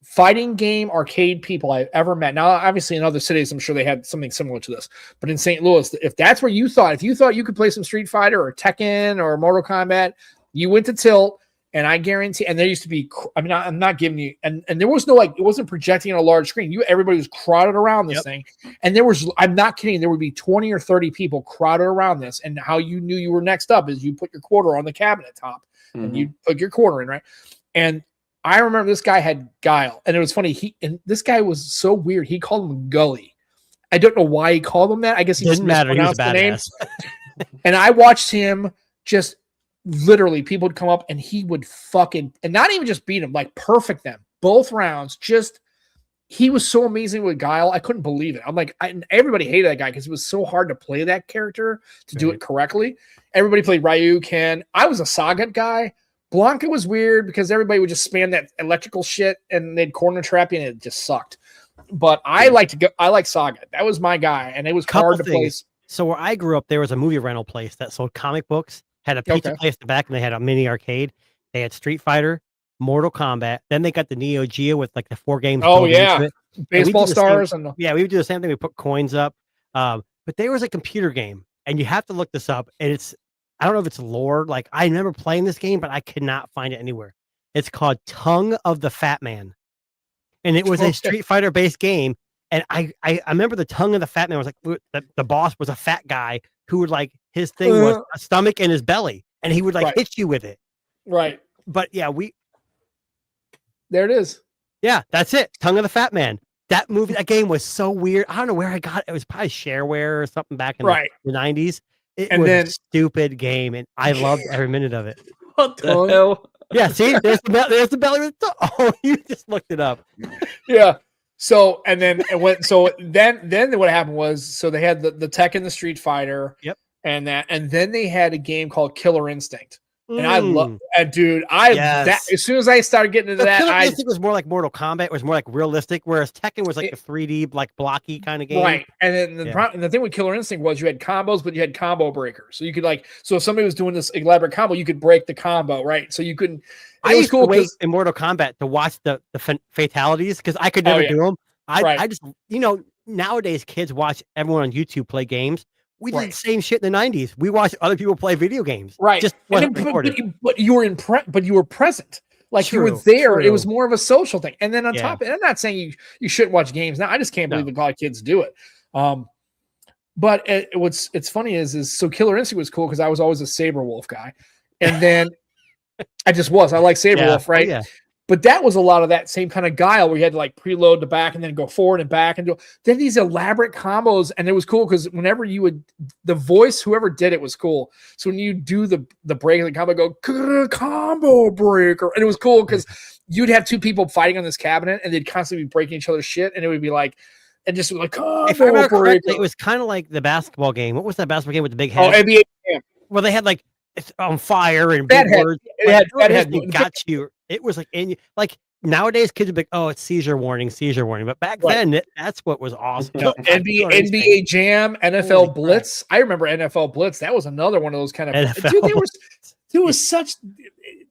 fighting game arcade people I've ever met. Now, obviously in other cities, I'm sure they had something similar to this, but in St. Louis, if that's where you thought you could play some Street Fighter or Tekken or Mortal Kombat, you went to Tilt. And I guarantee, and there used to be, I'm not giving you, and there was no, it wasn't projecting on a large screen. Everybody was crowded around this thing. And I'm not kidding, there would be 20 or 30 people crowded around this. And how you knew you were next up is you put your quarter on the cabinet top and you put your quarter in, right? And I remember this guy had Guile, and it was funny. This guy was so weird. He called him Gully. I don't know why he called him that. I guess he didn't matter. He was the name. And I watched him just. Literally, people would come up and he would and not even just beat them, like perfect them both rounds. Just he was so amazing with Guile. I couldn't believe it. I'm like, everybody hated that guy because it was so hard to play that character to do it correctly. Everybody played Ryu, Ken. I was a Sagat guy. Blanca was weird because everybody would just spam that electrical shit and they'd corner trap you and it just sucked. But I like Sagat. That was my guy, and it was hard to play. So where I grew up, there was a movie rental place that sold comic books, had a pizza place in the back, and they had a mini arcade. They had Street Fighter, Mortal Kombat. Then they got the Neo Geo with like the 4 games. Oh yeah, Baseball Stars we would do the same thing. We put coins up. But there was a computer game, and you have to look this up. And I don't know if it's lore. Like I remember playing this game, but I could not find it anywhere. It's called Tongue of the Fat Man, and it was a Street Fighter based game. And I remember the Tongue of the Fat Man was like the boss was a fat guy who would like his thing was a stomach and his belly, and he would like hit you with it. Right. But yeah, there it is. Yeah, that's it. Tongue of the Fat Man. That game was so weird. I don't know where I got it. It was probably shareware or something back in the 90s. It was a stupid game, and I loved every minute of it. What the hell? Yeah, see, there's the belly. Oh, you just looked it up. Yeah. So then what happened was they had the Tekken, the Street Fighter, and then they had a game called Killer Instinct. And I love, dude. As soon as I started getting into that, Killer Instinct was more like Mortal Kombat. It was more like realistic, whereas Tekken was like a 3D, like blocky kind of game. Right. And then the thing with Killer Instinct was you had combos, but you had combo breakers. So you could so if somebody was doing this elaborate combo, you could break the combo, right? So you couldn't. I used to wait in Mortal Kombat to watch the fatalities because I could never do them. I just, nowadays kids watch everyone on YouTube play games. We did the same shit in the 90s. We watched other people play video games. Right. Just but you were present. Like you were there. It was more of a social thing. And then on top of it, I'm not saying you shouldn't watch games now. I just can't believe a lot of kids do it. But it's funny is so Killer Instinct was cool because I was always a Saberwolf guy. And then I like Saberwolf, right? Yeah. But that was a lot of that same kind of Guile where you had to like preload the back and then go forward and back and then these elaborate combos. And it was cool because whenever the voice, whoever did it was cool. So when you do the break of the combo, go combo breaker. And it was cool because you'd have 2 people fighting on this cabinet and they'd constantly be breaking each other's shit. And it would be like, and just like, if I remember correctly, it was kind of like the basketball game. What was that basketball game with the big head? Oh, NBA Jam. Well, they had like, it's on fire and big words. It got you. It was like nowadays kids would be like, oh, it's seizure warning. But back then, that's what was awesome. NBA Jam, NFL Blitz. I remember NFL Blitz. That was another one of those kind of. Dude, there was such.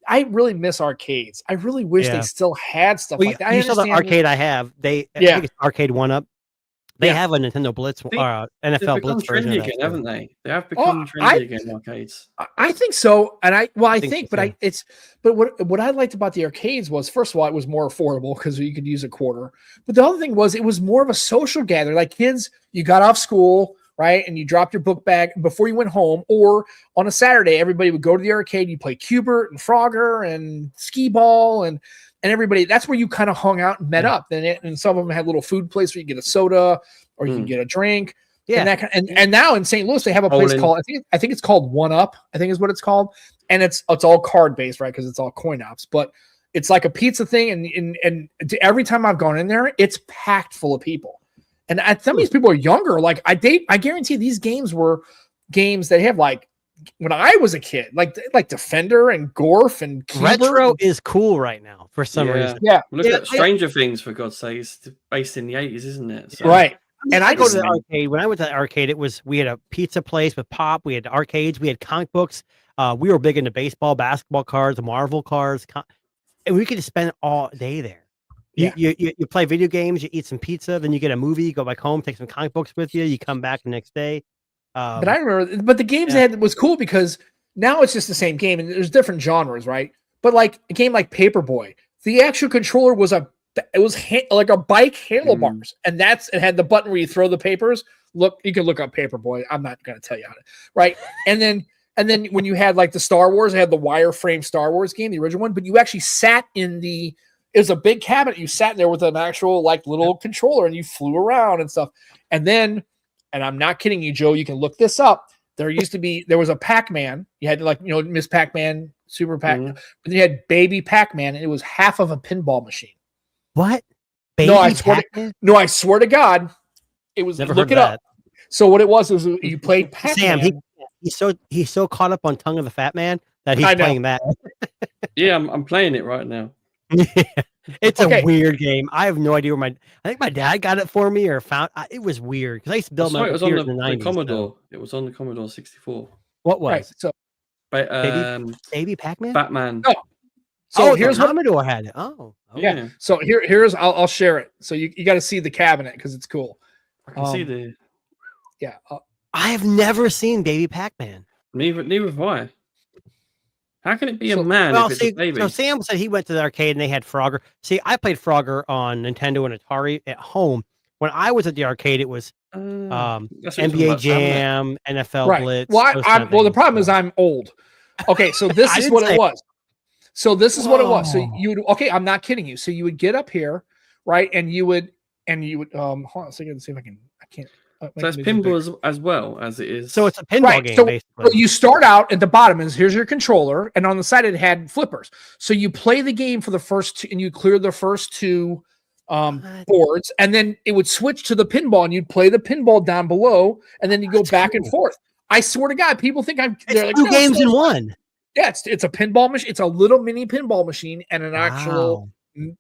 I really miss arcades. I really wish they still had stuff like that. You saw the arcade I have. I think it's Arcade 1-Up. They have a Nintendo Blitz or NFL Blitz version again, haven't they? They have become trendy again, arcades. I think so, and but what I liked about the arcades was, first of all, it was more affordable because you could use a quarter. But the other thing was, it was more of a social gathering. Like kids, you got off school, right, and you dropped your book bag before you went home, or on a Saturday, everybody would go to the arcade. You play Cubert and Frogger and Skee Ball and everybody, that's where you kind of hung out and met up. And some of them had little food place where you get a soda or you can get a drink. Yeah. And now in St. Louis, they have a place called, I think it's called 1-Up, I think is what it's called. And it's all card based, right? Because it's all coin ops, but it's like a pizza thing. And every time I've gone in there, it's packed full of people. And some of these people are younger. Like I guarantee these games were games that have like, when I was a kid, like Defender and Gorf and Keeper. Retro is cool right now for some reason. Yeah. Look at Stranger Things, for God's sake. It's based in the 80s, isn't it? So. Right. And I go to the arcade. When I went to the arcade, we had a pizza place with pop. We had arcades. We had comic books. We were big into baseball, basketball cards, Marvel cards. And we could just spend all day there. You play video games, you eat some pizza, then you get a movie, you go back home, take some comic books with you, you come back the next day. But I remember, the games they had was cool because now it's just the same game and there's different genres, right? But like a game like Paperboy, the actual controller was like a bike handlebars, and it had the button where you throw the papers. Look, you can look up Paperboy. I'm not going to tell you how to, right? And then when you had like the Star Wars, it had the wireframe Star Wars game, the original one, but you actually sat it was a big cabinet. You sat there with an actual like little controller and you flew around and stuff. And I'm not kidding you, Joe, you can look this up. There was a Pac-Man. You had like, Miss Pac-Man, Super Pac-Man, but then you had Baby Pac-Man, and it was half of a pinball machine. What? Baby I swear to God, it was. Never look heard it up. So what it was you played Pac-Man. Sam, he's so caught up on Tongue of the Fat Man that he's playing that. Yeah, I'm playing it right now. It's a weird game. I have no idea where I think my dad got it for me or found it was weird because I used to build my computers in the 90s. Commodore. So. It was on the Commodore 64. What was? Right, so Baby Pac-Man? Batman. Oh. So here's the Commodore had it. Oh. Okay. Yeah. So here's I'll share it. So you got to see the cabinet because it's cool. I can see the. Yeah. I have never seen Baby Pac-Man. Neither have I. How can it be a man if it's a baby? So Sam said he went to the arcade and they had Frogger. See, I played Frogger on Nintendo and Atari at home. When I was at the arcade, it was NBA Jam, NFL Blitz. Well, the problem is I'm old. Okay, so this is what it was. So this is what it was. So you would I'm not kidding you. So you would get up here, right? And you would hold on a second to see if I can't. So that's pinball as well as it is. So it's a pinball game, basically. So you start out at the bottom here's your controller, and on the side it had flippers. So you play the game for the first two, and you clear the first two boards, and then it would switch to the pinball, and you'd play the pinball down below, and then you go back and forth. I swear to God, people think they're like, two games in one. Yeah, it's a pinball machine. It's a little mini pinball machine and an actual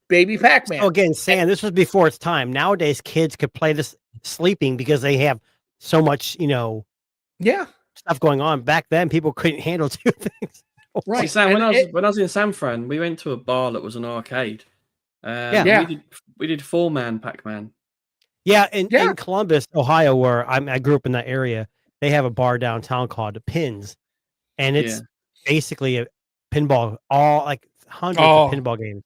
Baby Pac-Man. So again, Sam, this was before its time. Nowadays, kids could play this sleeping because they have so much, stuff going on. Back then, people couldn't handle two things. Right. See, Sam, when I was in San Fran, we went to a bar that was an arcade. We did 4-man Pac-Man. Yeah, in Columbus, Ohio, where I grew up in that area, they have a bar downtown called the Pins, and it's basically a pinball, all like hundreds of pinball games.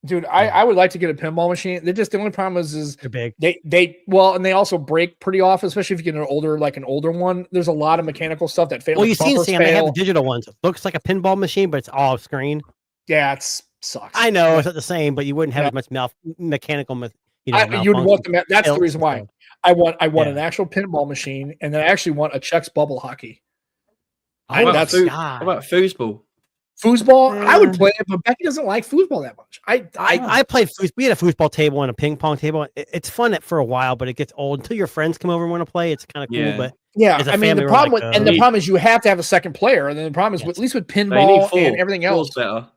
Dude, I would like to get a pinball machine. The only problem is they're big. And they also break pretty often, especially if you get an older one. There's a lot of mechanical stuff that fails. Well, you've seen Sam, they have the digital ones. It looks like a pinball machine, but it's all off screen. Yeah, it sucks. I know it's not the same, but you wouldn't have as much mechanical. You'd want them. That's the reason why I want an actual pinball machine, and then I actually want a Chex bubble hockey. How about foosball? Foosball, I would play it, but Becky doesn't like foosball that much. I played foosball. We had a foosball table and a ping pong table. It's fun for a while, but it gets old until your friends come over and want to play. It's kind of cool, but I mean, the problem the problem is you have to have a second player, and then the problem is at least with pinball and everything else, better.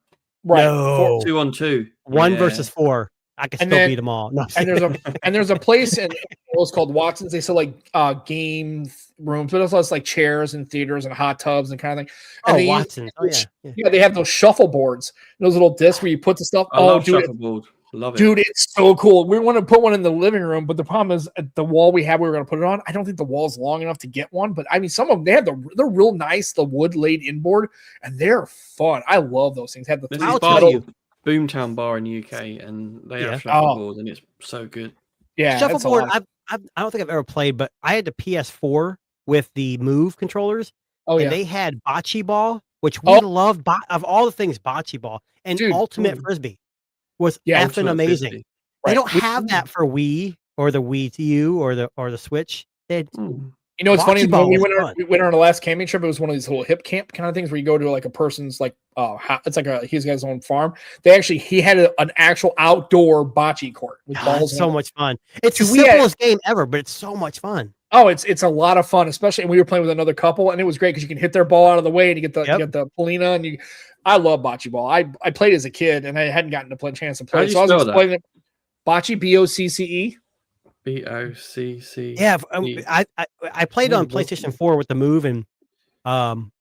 Right? No. 2-on-2, 1 versus 4. I can still beat them all. No, and there's a place in what's called Watson's. They sell like game rooms, but also it's like chairs and theaters and hot tubs and kind of thing. And Watson's. They have those shuffle boards, those little discs where you put the stuff. I love shuffleboard. Love it. Dude, it's so cool. We want to put one in the living room, but the problem is at the wall we were going to put it on. I don't think the wall's long enough to get one, but I mean, some of them, they're real nice, the wood laid inboard, and they're fun. I love those things. Have the Boomtown bar in the UK, and they have shuffleboard, and it's so good. Yeah, shuffleboard. I don't think I've ever played, but I had the PS4 with the Move controllers. And they had bocce ball, which we love. Of all the things, bocce ball and Ultimate Frisbee was effing amazing. Right. They don't have that for Wii or the Wii U or the Switch. You know, it's funny when we went on our last camping trip. It was one of these little hip camp kind of things where you go to like a person's like it's like he's got his own farm. He had an actual outdoor bocce court with balls. So much fun. It's the simplest game ever, but it's so much fun. Oh, it's a lot of fun, especially. And we were playing with another couple, and it was great because you can hit their ball out of the way, and you get the Polina, and I love bocce ball. I played as a kid, and I hadn't gotten a chance to play. So I was playing it. Bocce, BOCCE. BOCCE. Yeah, I played on PlayStation 4 with the Move and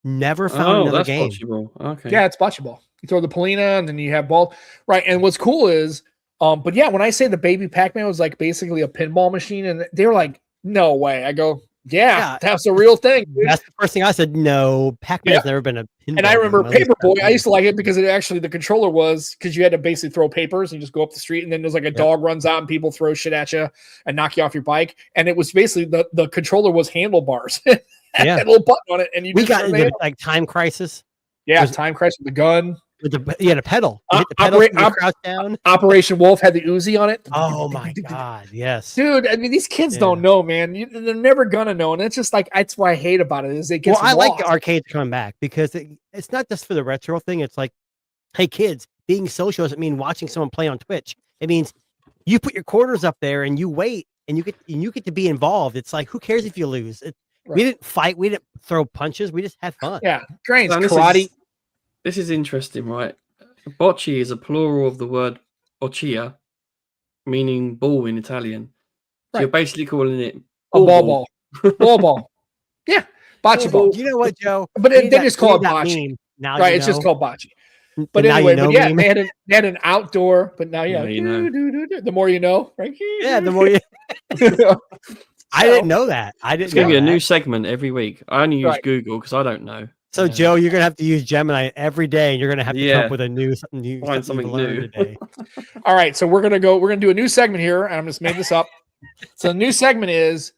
never found another game. Okay. Yeah, it's bocce ball. You throw the Polina, and then you have ball. Right, and what's cool is, but yeah, when I say the Baby Pac-Man was like basically a pinball machine, and they were like, no way. I go, that's a real thing. Dude. That's the first thing I said. No, Pac-Man's never been a pinball. And I remember Paperboy. I used to like it because the controller was because you had to basically throw papers and you just go up the street, and then there's like a dog runs out and people throw shit at you and knock you off your bike. And it was basically the controller was handlebars. Had a little button on it, and we got into like Time Crisis. Yeah, Time Crisis with the gun. You had a pedal. You hit the pedal crouch down. Operation Wolf had the Uzi on it. Oh my god, yes, dude. I mean, these kids don't know, man. They're never gonna know, and it's just like that's what I hate about it. Is it gets I like the arcades coming back because it's not just for the retro thing. It's like, hey, kids, being social doesn't mean watching someone play on Twitch. It means you put your quarters up there and you wait and you get to be involved. It's like, who cares if you lose? We didn't fight. We didn't throw punches. We just had fun. Yeah. Trains, karate. This is interesting, right? Bocce is a plural of the word boccia, meaning ball in Italian. So you're basically calling it a ball. Ball. Yeah. Bocce ball. You know what, Joe? But they just call it bocce. Right. It's just called bocce. But anyway, they had an outdoor, but now, you know. The more you know, right? Yeah, the more you I didn't know that. It's going to be a new segment every week. I only use Google because I don't know. So, Joe, you're going to have to use Gemini every day, and you're going to have to come up with something new. Find something new today. All right, so we're going to do a new segment here, and I'm just made this up. So the new segment is,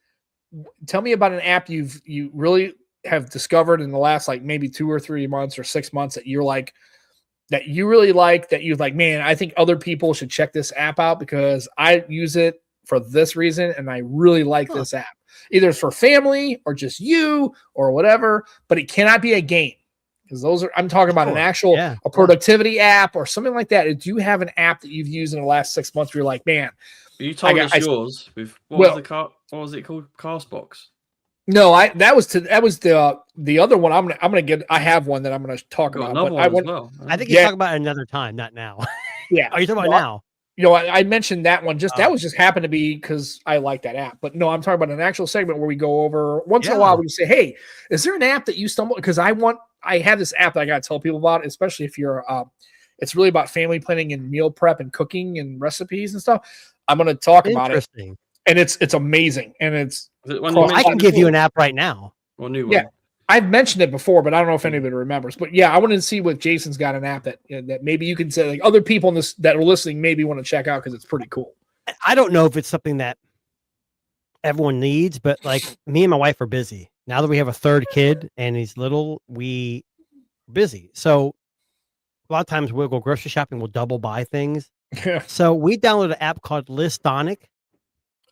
tell me about an app you really have discovered in the last like maybe 2 or 3 months or 6 months that you're like, that you really like, that you're like, man, I think other people should check this app out because I use it for this reason, and I really like this app. Either it's for family or just you or whatever, but it cannot be a game because I'm talking about an actual a productivity app or something like that. Do you have an app that you've used in the last 6 months where you're like, man, you told us yours with what was it called? Castbox. No, that was the other one. I have one that I'm gonna talk about. But I think you talk about it another time, not now. Yeah. Are you talking about now? You know, I mentioned that one. That was just happened to be because I like that app. But no, I'm talking about an actual segment where we go over once in a while. We say, "Hey, is there an app that you stumble?" Because I have this app that I got to tell people about, especially if you're. It's really about family planning and meal prep and cooking and recipes and stuff. I'm going to talk about it, and it's amazing. And I can give you an app right now. Or new one. Yeah. I've mentioned it before, but I don't know if anybody remembers. But yeah, I wanted to see what Jason's got an app that maybe you can say, like other people in this that are listening maybe want to check out because it's pretty cool. I don't know if it's something that everyone needs, but like me and my wife are busy now that we have a third kid and he's little. We busy, so a lot of times we'll go grocery shopping. We'll double buy things. So we downloaded an app called Listonic.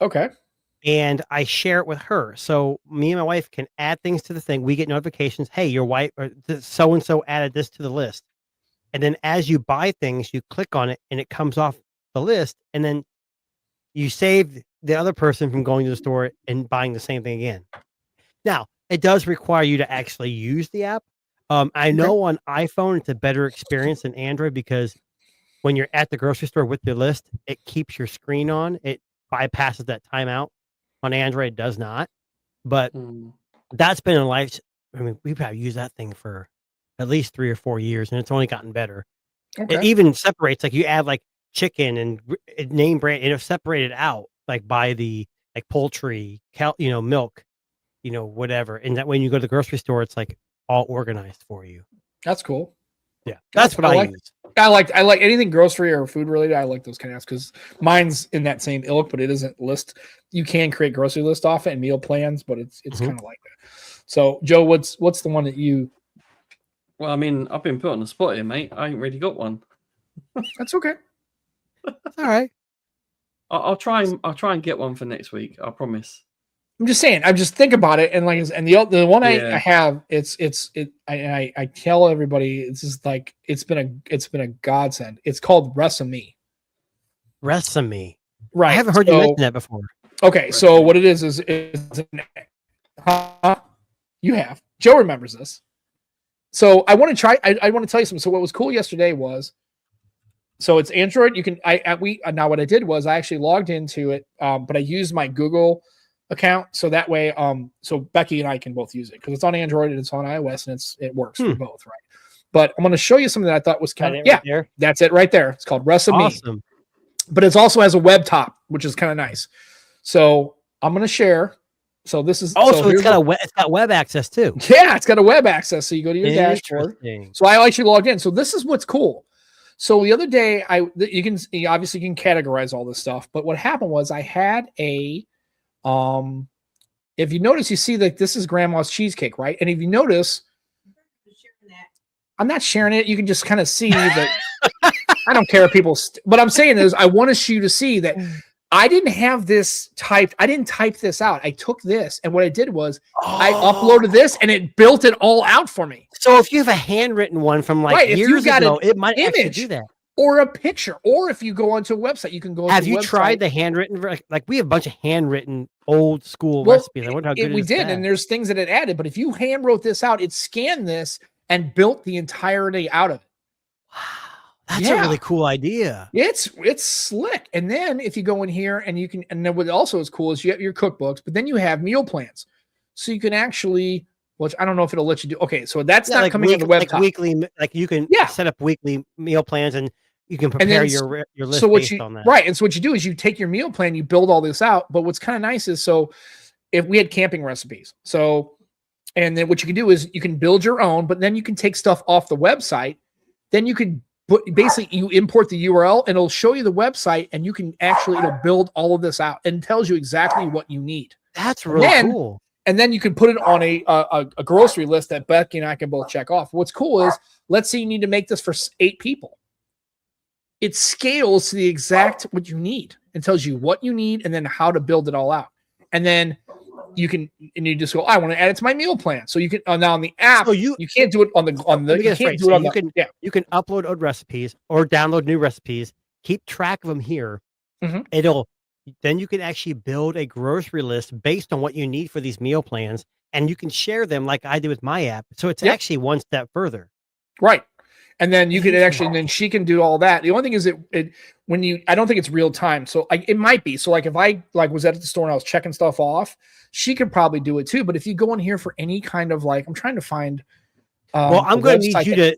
Okay. And I share it with her. So me and my wife can add things to the thing. We get notifications. Hey, your wife or so-and-so added this to the list. And then as you buy things, you click on it and it comes off the list. And then you save the other person from going to the store and buying the same thing again. Now, it does require you to actually use the app. I know on iPhone, it's a better experience than Android because when you're at the grocery store with your list, it keeps your screen on. It bypasses that timeout. On Android, it does not, but that's been in life. I mean, we've probably used that thing for at least 3 or 4 years, and it's only gotten better. Okay. It even separates, like you add like chicken and name brand, and it's separated out like by the like poultry, milk, whatever. And that when you go to the grocery store, it's like all organized for you. That's cool. Yeah, that's what I use. I like anything grocery or food related. I like those kind of apps because mine's in that same ilk, but it isn't list. You can create grocery list off it and meal plans, but it's kind of like that. So, Joe, what's the one that you? Well, I mean, I've been put on the spot here, mate. I ain't really got one. That's okay. All right. I'll try and get one for next week. I promise. I'm just saying. I just think about it, and the one I have, I tell everybody it's just like it's been a godsend. It's called Resame. Resame. Right. I haven't heard you mention that before. Okay, so what it is you have. Joe remembers this. So I want to try. I want to tell you something. So what was cool yesterday was, so it's Android. You can. Now what I did was I actually logged into it, but I used my Google account so that way so Becky and I can both use it because it's on Android and it's on iOS and it works for both, right? But I'm going to show you something that I thought was kind of that's it right there. It's called Resame. Awesome. But it also has a web top, which is kind of nice. So I'm going to share. So this is it's got web access too. Yeah, it's got a web access. So you go to your dashboard. So I actually logged in. So this is what's cool. So the other day you obviously can categorize all this stuff, but what happened was I had a if you notice, you see that this is grandma's cheesecake, right? And if you notice, I'm not sharing it. You can just kind of see that I don't care if people, what I'm saying is I want you to see that I didn't have this typed. I didn't type this out. I took this and what I did was I uploaded this and it built it all out for me. So if you have a handwritten one from years ago, it might actually do that. or a picture, or if you go onto a website, you can go. Have you tried the handwritten? Like we have a bunch of handwritten old school recipes. I wonder how good we did, and there's things that it added. But if you hand wrote this out, it scanned this and built the entirety out of it. Wow, that's a really cool idea. It's slick. And then if you go in here and you can, and then what also is cool is you have your cookbooks, but then you have meal plans, so you can actually. Which I don't know if it'll let you do. Okay, so that's not coming on the web. Like weekly, like you can set up weekly meal plans and you can prepare your list based on that. Right, and so what you do is you take your meal plan, you build all this out. But what's kind of nice is, so if we had camping recipes, so and then what you can do is you can build your own, but then you can take stuff off the website. Then you can basically you import the URL and it'll show you the website, and you can actually it'll build all of this out and tells you exactly what you need. That's really cool. And then you can put it on a grocery list that Becky and I can both check off. What's cool is, let's say you need to make this for 8 people. It scales to the exact what you need. It tells you what you need and then how to build it all out. And then you just go, I want to add it to my meal plan. So you can now on the app. So you can't do it on the you can upload old recipes or download new recipes. Keep track of them here. Mm-hmm. Then you can actually build a grocery list based on what you need for these meal plans, and you can share them like I did with my app. So it's actually one step further. Right. And then you could actually, then she can do all that. The only thing is I don't think it's real time. So it might be. So like if I was at the store and I was checking stuff off, she could probably do it too. But if you go in here for any kind of I'm trying to find. I'm going to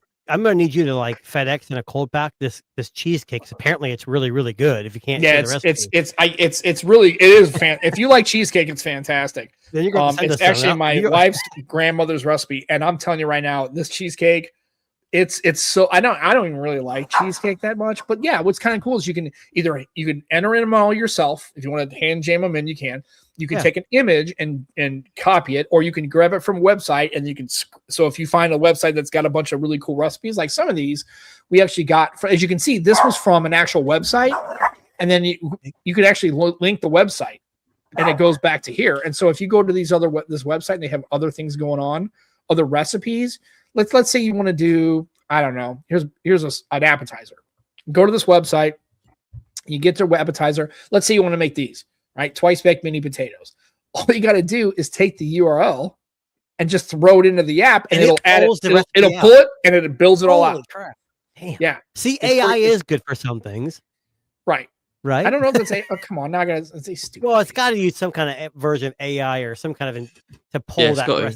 need you to like FedEx in a cold pack this cheesecake. Apparently it's really, really good. If you can't, if you like cheesecake, it's fantastic. Then you're going to it's actually my wife's grandmother's recipe, and I'm telling you right now, this cheesecake, it's so I don't even really like cheesecake that much, but yeah, what's kind of cool is you can enter in them all yourself. If you want to hand jam them in, you can. You can take an image and copy it, or you can grab it from a website and you can. So if you find a website that's got a bunch of really cool recipes, like some of these, we actually got. As you can see, this was from an actual website, and then you could actually link the website, and it goes back to here. And so if you go to this website and they have other things going on, other recipes. Let's say you want to do, I don't know. Here's an appetizer. Go to this website. You get their appetizer. Let's say you want to make these. Right, twice baked mini potatoes. All you got to do is take the URL and just throw it into the app, and it'll add it. It'll pull it and it builds it all out. Crap. Damn. Yeah. See, AI is good for some things. Right. Right. I don't know if it's oh, come on, now I got to say stupid. Well, it's got to use some kind of version of AI or some kind of to pull to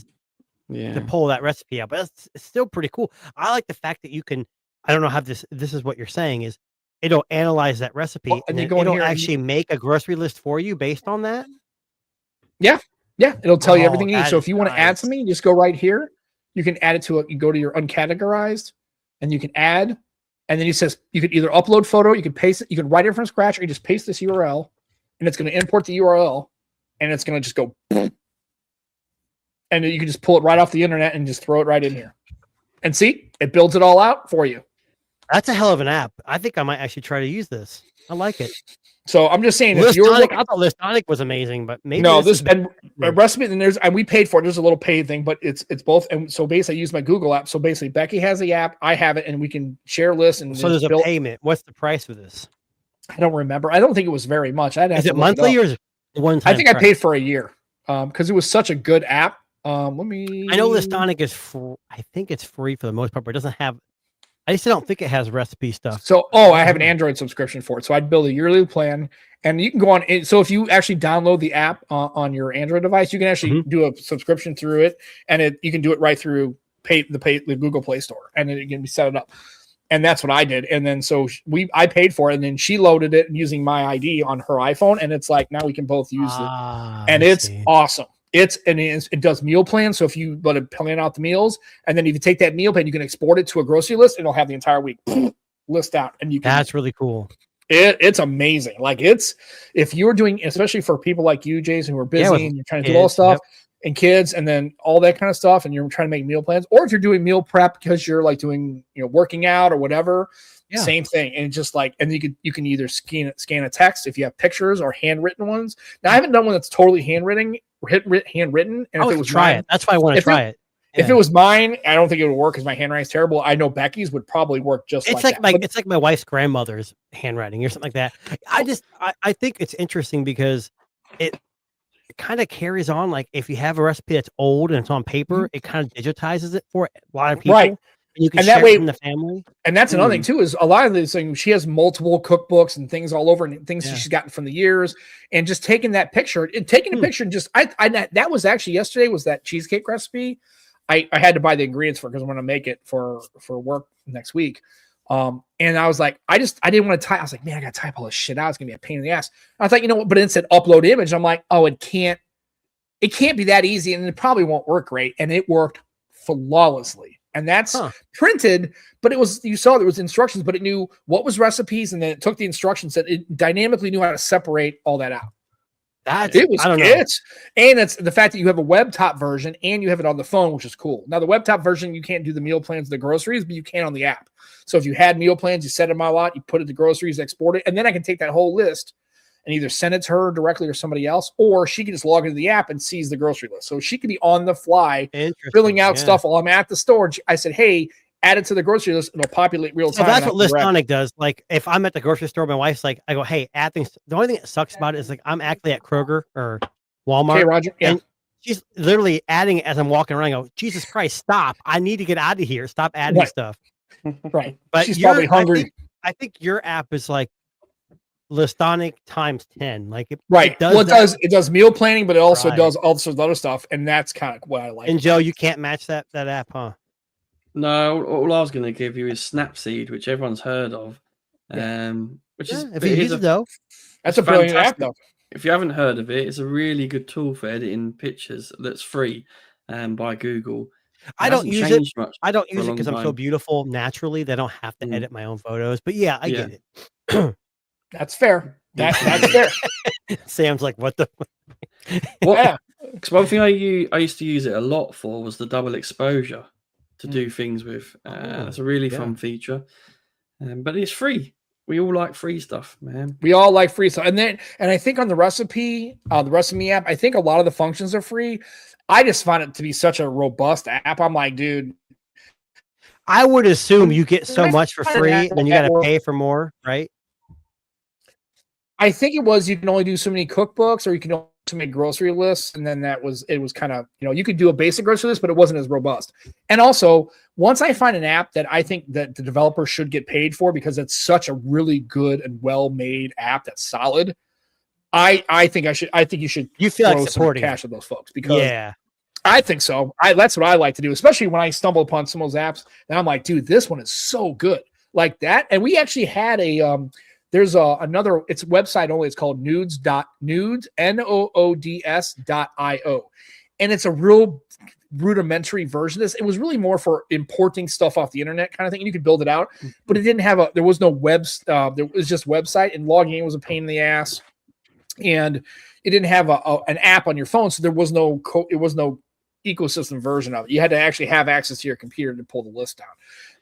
pull that recipe out. But it's still pretty cool. I like the fact that you can. I don't know how this is what you're saying is. It'll analyze that recipe and then it'll actually make a grocery list for you based on that. Yeah. It'll tell you everything you need. So if you want to add something, you just go right here. You can add it to you go to your uncategorized and you can add. And then it says you could either upload photo, you can paste it, you can write it from scratch, or you just paste this URL and it's going to import the URL and it's going to just go. And you can just pull it right off the internet and just throw it right in here. And see, it builds it all out for you. That's a hell of an app. I think I might actually try to use this. I like it. So I'm just saying, I thought Listonic was amazing, but maybe recipe. And we paid for it. There's a little paid thing, but it's both. And so basically, I use my Google app. So basically, Becky has the app, I have it, and we can share lists. And so there's a payment. What's the price for this? I don't remember. I don't think it was very much. Is it monthly or is it one time? I think I paid for a year because it was such a good app. I know Listonic is I think it's free for the most part, but it doesn't have. I just don't think it has recipe stuff. So, I have an Android subscription for it. So I'd build a yearly plan, and you can go on. So if you actually download the app on your Android device, you can actually do a subscription through it, and you can do it right through the Google Play Store, and then you can set it up. And that's what I did. And then so I paid for it, and then she loaded it using my ID on her iPhone, and it's like now we can both use it, and it's awesome. It does meal plans. So if you let it plan out the meals, and then if you take that meal plan, you can export it to a grocery list, and it'll have the entire week list out. And that's really cool. It's amazing. Like if you're doing, especially for people like you, Jason, who are busy and you're trying to do all stuff and kids, and then all that kind of stuff, and you're trying to make meal plans, or if you're doing meal prep because you're like doing, working out or whatever. Yeah. Same thing. And just and you can either scan a text if you have pictures or handwritten ones. Now I haven't done one that's totally handwritten. And if it was try it. That's why I want to try it. If it was mine, I don't think it would work because my handwriting's terrible. I know Becky's would probably work just it's like that. It's like my wife's grandmother's handwriting or something like that. I think it's interesting because it kind of carries on. Like if you have a recipe that's old and it's on paper, it kind of digitizes it for a lot of people. Right. And you can and share that way, it in the family. And that's another thing too, is a lot of these things, she has multiple cookbooks and things all over and things she's gotten from the years, and just taking that picture and taking a picture and just, that was actually yesterday was that cheesecake recipe. I had to buy the ingredients for, because I'm going to make it for work next week. And I was like, I didn't want to type. I was like, man, I got to type all this shit out. It's going to be a pain in the ass. I thought, you know what, but it said upload image. I'm like, oh, it can't be that easy. And it probably won't work great. And it worked flawlessly. And that's printed, but you saw there was instructions, but it knew what was recipes. And then it took the instructions that it dynamically knew how to separate all that out. It was good. And it's the fact that you have a web top version and you have it on the phone, which is cool. Now the web top version, you can't do the meal plans, the groceries, but you can on the app. So if you had meal plans, you set them all out, you put it to groceries, export it. And then I can take that whole list and either send it to her directly or somebody else, or she can just log into the app and sees the grocery list. So she could be on the fly filling out stuff while I'm at the store. I said, hey, add it to the grocery list and it'll populate real time. So that's what Listonic does. Like if I'm at the grocery store, my wife's like, I go, hey, add things. The only thing that sucks about it is like I'm actually at Kroger or Walmart. Okay, Roger. Yeah. And she's literally adding it as I'm walking around. I go, Jesus Christ, stop. I need to get out of here. Stop adding stuff. Right. But she's probably hungry. I think your app is like Listonic times 10. Like it does meal planning, but it also does all sorts of other stuff. And that's kind of what I like. And Joe, you can't match that app, huh? No, all I was going to give you is Snapseed, which everyone's heard of. Which is if you use it though. That's a brilliant app though. If you haven't heard of it, it's a really good tool for editing pictures that's free by Google. I don't use it because I'm so beautiful naturally that I don't have to edit my own photos. But yeah, I get it. That's fair. That's fair. Sam's like, what the? Because one thing I used to use it a lot for was the double exposure to do things with. That's a really fun feature. But it's free. We all like free stuff, man. We all like free stuff. And I think on the recipe app, I think a lot of the functions are free. I just find it to be such a robust app. I'm like, dude. I would assume you get so much for free and then you got to pay for more, right? I think it was you can only do so many cookbooks or you can only make grocery lists. And then it was kind of, you could do a basic grocery list, but it wasn't as robust. And also, once I find an app that I think that the developer should get paid for because it's such a really good and well-made app that's solid, I think you should feel like supporting cash of those folks because I think so. That's what I like to do, especially when I stumble upon some of those apps and I'm like, dude, this one is so good like that. And we actually had there's another, it's website only. It's called Noods, Noods.io. And it's a real rudimentary version of this. It was really more for importing stuff off the internet kind of thing. And you could build it out, but it didn't have there was no there was just website, and logging in was a pain in the ass. And it didn't have an app on your phone. So there was no ecosystem version of it. You had to actually have access to your computer to pull the list down.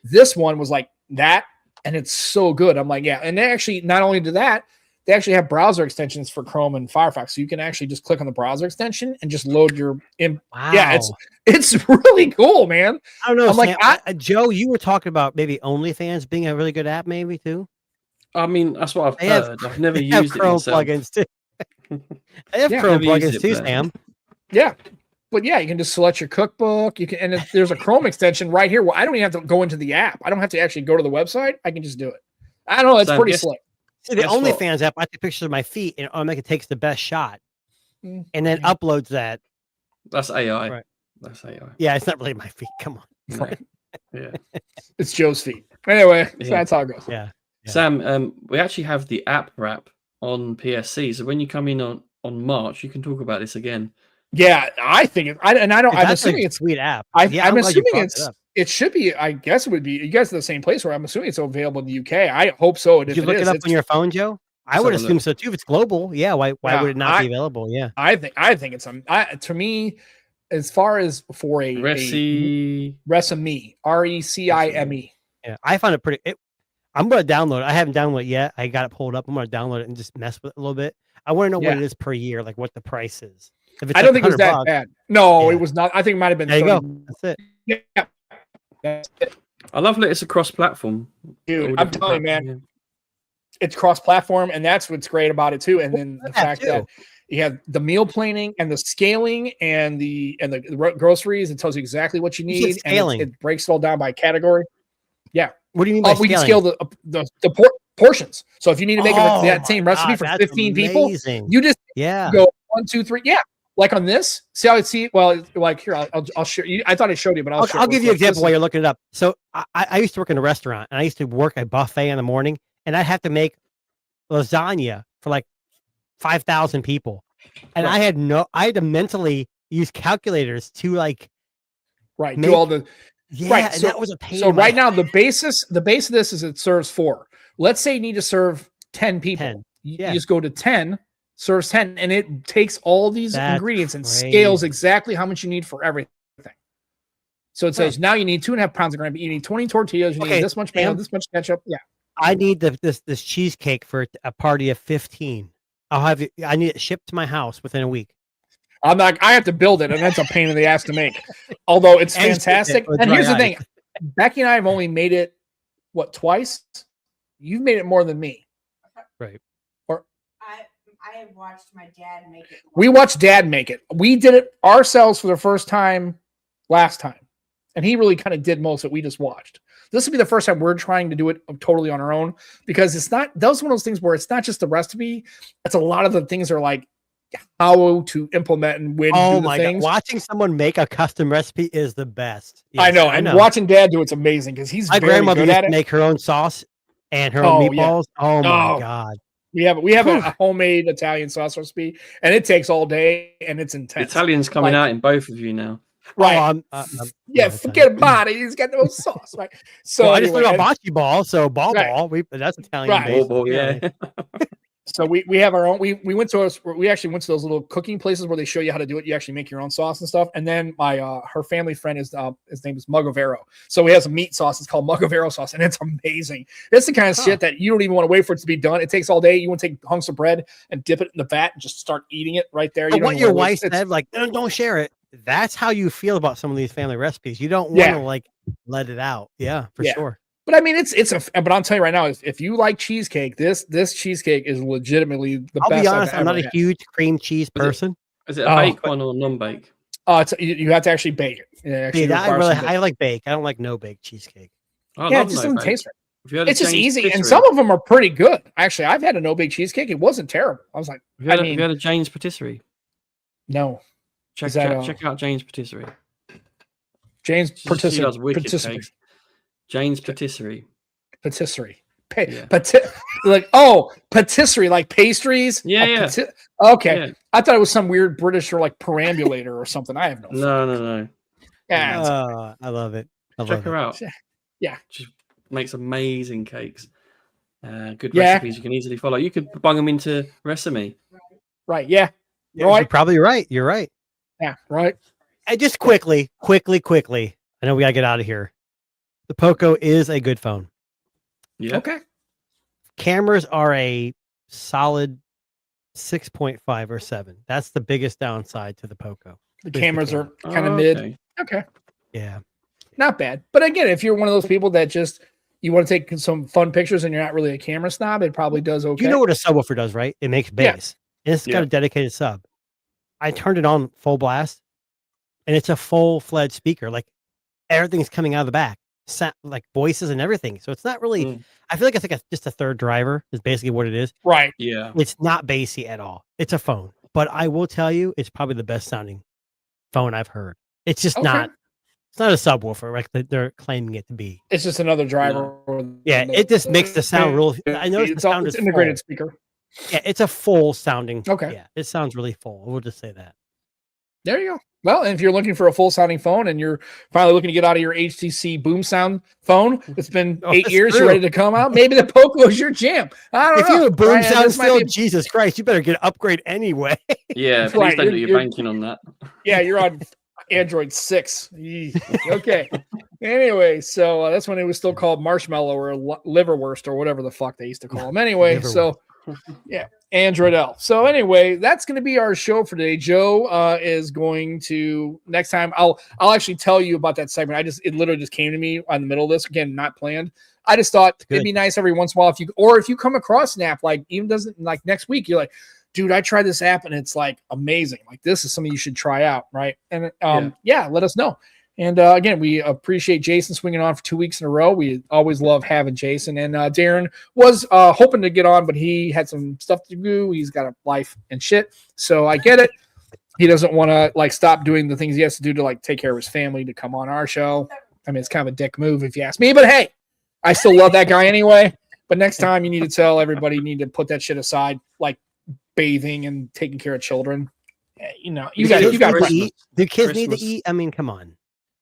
This one was like that. And it's so good. I'm like, yeah. And they actually, not only do that, they actually have browser extensions for Chrome and Firefox. So you can actually just click on the browser extension and just load your Wow. Yeah, it's really cool, man. I don't know. I'm Sam, like, Joe, you were talking about maybe OnlyFans being a really good app, maybe too. I mean, that's what I've heard. I've never used Chrome it myself. plugins too. They have Chrome plugins too, Sam. Yeah. But yeah, you can just select your cookbook. You can, and there's a Chrome extension right here where I don't even have to go into the app. I don't have to actually go to the website. I can just do it. I don't know. It's pretty slick. See, the OnlyFans app, I take pictures of my feet and it takes the best shot and then uploads that. That's AI. Right. That's AI. Yeah, it's not really my feet. Come on. Right. Yeah. It's Joe's feet. Anyway, so that's how it goes. Yeah. Sam, we actually have the app wrap on PSC. So when you come in on March, you can talk about this again. Yeah, I think I'm assuming it's a sweet app. I'm assuming it should be. I guess it would be. You guys are the same place where I'm assuming it's available in the UK. I hope so. Did you look it up on your phone, Joe? I would assume so too. If it's global, why would it not be available? Yeah, I think it's to me, as far as for a Recime, RECIME. Yeah, I find it pretty. I'm gonna download it. I haven't downloaded it yet. I got it pulled up. I'm gonna download it and just mess with it a little bit. I want to know what it is per year, like what the price is. If it's I don't think it was that bad. No, it was not. I think it might have been. There you go. That's it. Yeah. That's it. I love that it's a cross-platform. Dude, I'm telling you, man, it's cross-platform, and that's what's great about it too. And then the fact that you have the meal planning and the scaling and the groceries. It tells you exactly what you need, and it breaks it all down by category. Yeah. What do you mean by we can scale the portions. So if you need to make that same recipe for 15 people, you just go 1, 2, 3. Yeah. Like on this, see how it's well, like here, I'll show you. I thought I showed you, but I'll give you an example while you're looking it up. So I used to work in a restaurant, and I used to work a buffet in the morning, and I'd have to make lasagna for like 5,000 people. And I had to mentally use calculators to do all the and that was a pain. So right now the base of this is it serves 4. Let's say you need to serve 10 people. You just go to 10. Serves 10, and it takes all these ingredients and scales exactly how much you need for everything. So it says now you need 2.5 pounds of gravy, you need 20 tortillas, you need this much mayo, this much ketchup. Yeah, I need this cheesecake for a party of 15. I need it shipped to my house within a week. I have to build it, and that's a pain in the ass to make. Although it's fantastic. And here's the thing: Becky and I have only made it twice. You've made it more than me, right? I have watched my dad make it. We watched Dad make it. We did it ourselves for the first time last time. And he really kind of did most of it. We just watched. This will be the first time we're trying to do it totally on our own, because it's not, that was one of those things where it's not just the recipe. It's a lot of the things are like how to implement and when to do the things. God. Watching someone make a custom recipe is the best. Yes, I know. And watching Dad do it's amazing because he's my very grandmother good at it. Make her own sauce and her own meatballs. Yeah. Oh my God. We have a homemade Italian sauce recipe, and it takes all day, and it's intense. Italian's coming out in both of you now, right? Forget about it. He's got no sauce, right? So I just learned about bocce ball, so ball. That's Italian, right? Ball, yeah. So we have our own. We actually went to those little cooking places where they show you how to do it. You actually make your own sauce and stuff. And then her family friend is his name is Mugavero. So he has a meat sauce. It's called Mugavero sauce, and it's amazing. It's the kind of shit that you don't even want to wait for it to be done. It takes all day. You want to take hunks of bread and dip it in the vat and just start eating it right there. What your wife said, don't share it. That's how you feel about some of these family recipes. You don't want to let it out. Yeah, for sure. But I mean, but I'll tell you right now, if you like cheesecake, this cheesecake is legitimately the best. I'll be honest, I'm not a huge cream cheese person. Is it a bake one or non-bake? You have to actually bake it. I like bake. I don't like no bake cheesecake. It just doesn't taste right. It's just easy, and some of them are pretty good. Actually, I've had a no bake cheesecake. It wasn't terrible. I was like, have you had a Jane's Patisserie? No. Check out Jane's Patisserie. Jane's Patisserie. Jane's Patisserie. Patisserie. Patisserie, like pastries. Yeah. Okay. Yeah. I thought it was some weird British or like perambulator or something. I have no. No. Yeah. I love it. Check her out. Yeah. She makes amazing cakes. Good recipes you can easily follow. You could bung them into Resemi. Right. Yeah. Right. You're probably right. You're right. Yeah. Right. And just quickly. I know we gotta get out of here. The Poco is a good phone. Yeah. Okay. Cameras are a solid 6.5 or 7. That's the biggest downside to the Poco. The cameras are kind of mid. Okay. Yeah. Not bad. But again, if you're one of those people that just you want to take some fun pictures and you're not really a camera snob, it probably does okay. You know what a subwoofer does, right? It makes bass. Yeah. And it's got a dedicated sub. I turned it on full blast, and it's a full-fledged speaker. Like everything's coming out of the back. Like voices and everything. So it's not really I feel like it's like just a third driver is basically what it is. Right. Yeah. It's not bassy at all. It's a phone. But I will tell you, it's probably the best sounding phone I've heard. It's just not it's not a subwoofer like they're claiming it to be. It's just another driver. Yeah, it just makes the sound real. I know the sound is integrated full. Speaker. Yeah, it's a full sounding. Okay. Yeah, it sounds really full. We'll just say that. There you go. Well, and if you're looking for a full sounding phone and you're finally looking to get out of your HTC boom sound phone, it's been 8 years, you're ready to come out. Maybe the Poco is your jam. I don't know. If you have a boom sound still, Jesus Christ, you better get an upgrade anyway. Yeah, please don't do your banking on that. Yeah, you're on Android 6. Okay. Anyway, so that's when it was still called Marshmallow or Liverwurst or whatever the fuck they used to call them. Anyway, so Yeah, Android L. So anyway, that's going to be our show for today. Joe is going to next time. I'll actually tell you about that segment. It literally just came to me on the middle of this. Again, not planned. I just thought it'd be nice every once in a while if you come across an app like even doesn't like next week, you're like, dude, I tried this app and it's like amazing. Like this is something you should try out, right? And let us know. And again, we appreciate Jason swinging on for 2 weeks in a row. We always love having Jason. And Darren was hoping to get on, but he had some stuff to do. He's got a life and shit. So I get it. He doesn't want to like stop doing the things he has to do to like take care of his family to come on our show. I mean, it's kind of a dick move if you ask me, but hey, I still love that guy anyway. But next time you need to tell everybody you need to put that shit aside, like bathing and taking care of children. You know, you got to eat. Do kids need to eat? I mean, come on.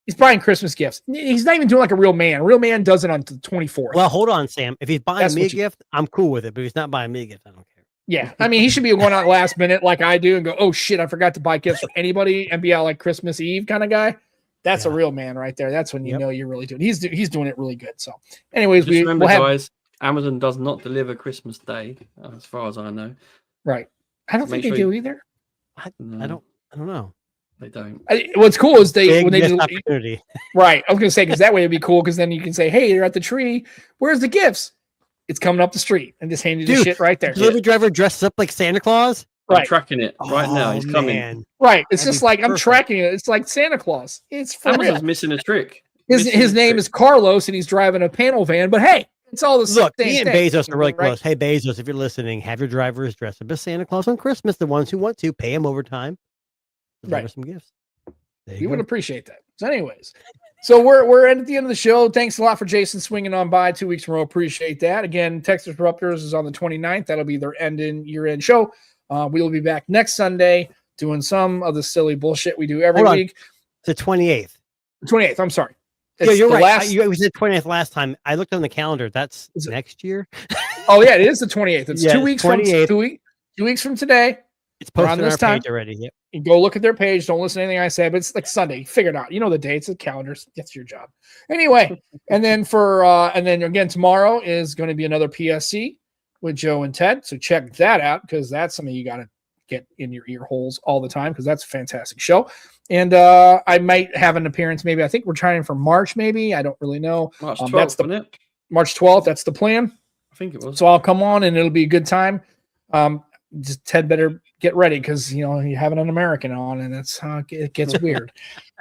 He's buying Christmas gifts. He's not even doing like a real man. A real man does it on the 24th. Well, hold on, Sam. If he's buying me a gift, I'm cool with it. But if he's not buying me a gift, I don't care. Yeah. I mean, he should be going out last minute like I do and go, oh, shit, I forgot to buy gifts for anybody and be out like Christmas Eve kind of guy. That's a real man right there. That's when you know you're really doing it. He's doing it really good. So anyways, remember, guys, Amazon does not deliver Christmas Day, as far as I know. Right. I don't think they do either. I don't know. They don't. What's cool is when they do opportunity. Right. I was gonna say because that way it'd be cool because then you can say, hey, you're at the tree. Where's the gifts? It's coming up the street and just hand you the shit right there. Delivery driver dresses up like Santa Claus. Right. I'm tracking it right now. He's coming. Right. It's just like I'm tracking it. It's like Santa Claus. It's for Amazon's real. missing a trick. His name is Carlos and he's driving a panel van. But hey, it's all the same. Look, me and Bezos are really close. Hey, Bezos, if you're listening, have your drivers dress up as Santa Claus on Christmas. The ones who want to pay him overtime. Deliver some gifts. You would appreciate that. So, anyways, so we're at the end of the show. Thanks a lot for Jason swinging on by 2 weeks in a row. Appreciate that. Again, Texas Disruptors is on the 29th. That'll be their year-end show. We will be back next Sunday doing some of the silly bullshit we do every week. The 28th. The 28th. I'm sorry. Yeah, you're right. We said 20th last time. I looked on the calendar. That's next year. Oh yeah, it is the 28th. It's 2 weeks from 2 weeks from today. It's posted on our page already. Yep. You go look at their page. Don't listen to anything I say, but it's like Sunday. Figure it out. You know the dates, the calendars. That's your job. Anyway, and then again tomorrow is going to be another PSC with Joe and Ted. So check that out because that's something you got to get in your ear holes all the time because that's a fantastic show. And I might have an appearance. Maybe I think we're trying for March. Maybe I don't really know. March 12th, March 12th. That's the plan. I think it was. So I'll come on and it'll be a good time. Just Ted better get ready because you having an American on and that's how it gets weird.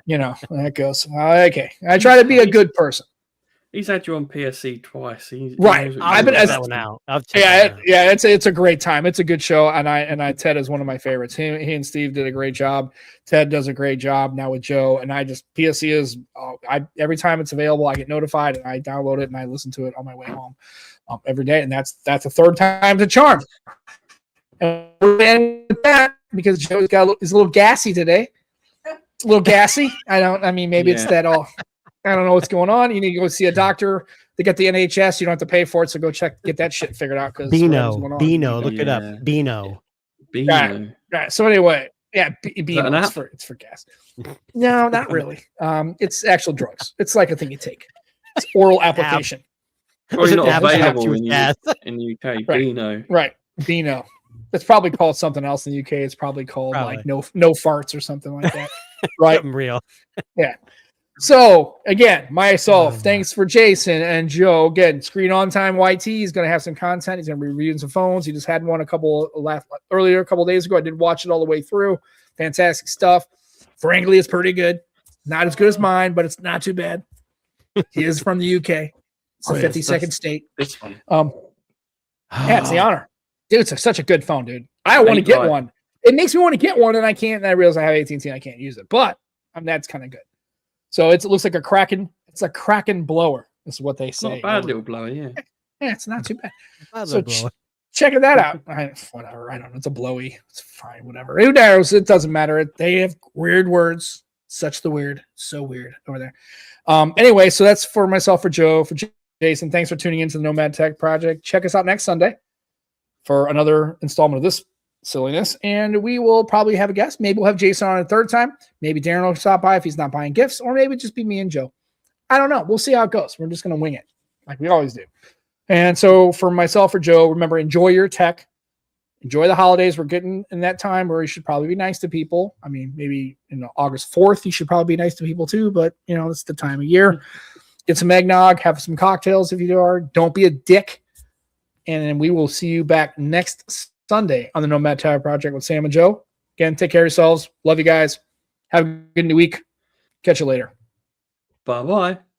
That goes okay. I try to be a good person. He's had you on PSC twice. Right. I've been that one out. Yeah. It's a great time. It's a good show, and I Ted is one of my favorites. He and Steve did a great job. Ted does a great job now with Joe, and PSC is. Every time it's available, I get notified and I download it and I listen to it on my way home every day, and that's the third time the charm. And with that because Joe's is a little gassy today. It's a little gassy. Maybe it's that all. I don't know what's going on. You need to go see a doctor. They got the NHS. You don't have to pay for it. So go get that shit figured out. Because Beano, look it up. Beano. Right. So anyway, Beano. It's for gas. No, not really. It's actual drugs. It's like a thing you take. It's oral application. Probably not available in the UK. Right. Beano. Right. Beano. It's probably called something else in the UK. It's probably called like no farts or something like that. Right. Something real. Yeah. So again, thanks for Jason and Joe. Again, Screen On Time YT is going to have some content. He's going to be reviewing some phones. He just had one a couple days ago. I did watch it all the way through. Fantastic stuff. Frankly, it's pretty good. Not as good as mine, but it's not too bad. He is from the UK. It's the 52nd state. It's fun. It's the honor. Dude, it's such a good phone, dude. I want to get one. It makes me want to get one, and I can't. And I realize I have AT&T and I can't use it. But that's kind of good. So it looks like a Kraken. It's a Kraken blower. Is what they say. Not a bad little blower, yeah. Yeah, it's not too bad. So check that out. Whatever. I don't know. It's a blowy. It's fine. Whatever. Who knows? It doesn't matter. They have weird words. Such the weird. So weird over there. Anyway, so that's for myself, for Joe, for Jason. Thanks for tuning into the Nomad Tech Project. Check us out next Sunday for another installment of this silliness, and we will probably have a guest. Maybe we'll have Jason on a third time. Maybe Darren will stop by if he's not buying gifts, or maybe just be me and Joe. I don't know. We'll see how it goes. We're just going to wing it like we always do. And so for myself, for Joe, remember, enjoy your tech. Enjoy the holidays. We're getting in that time where you should probably be nice to people. I mean, maybe August 4th, you should probably be nice to people too, but it's the time of year. Get some eggnog, have some cocktails if you are. Don't be a dick. And then we will see you back next Sunday on the Nomad Tower Project with Sam and Joe. Again, take care of yourselves. Love you guys. Have a good new week. Catch you later. Bye-bye.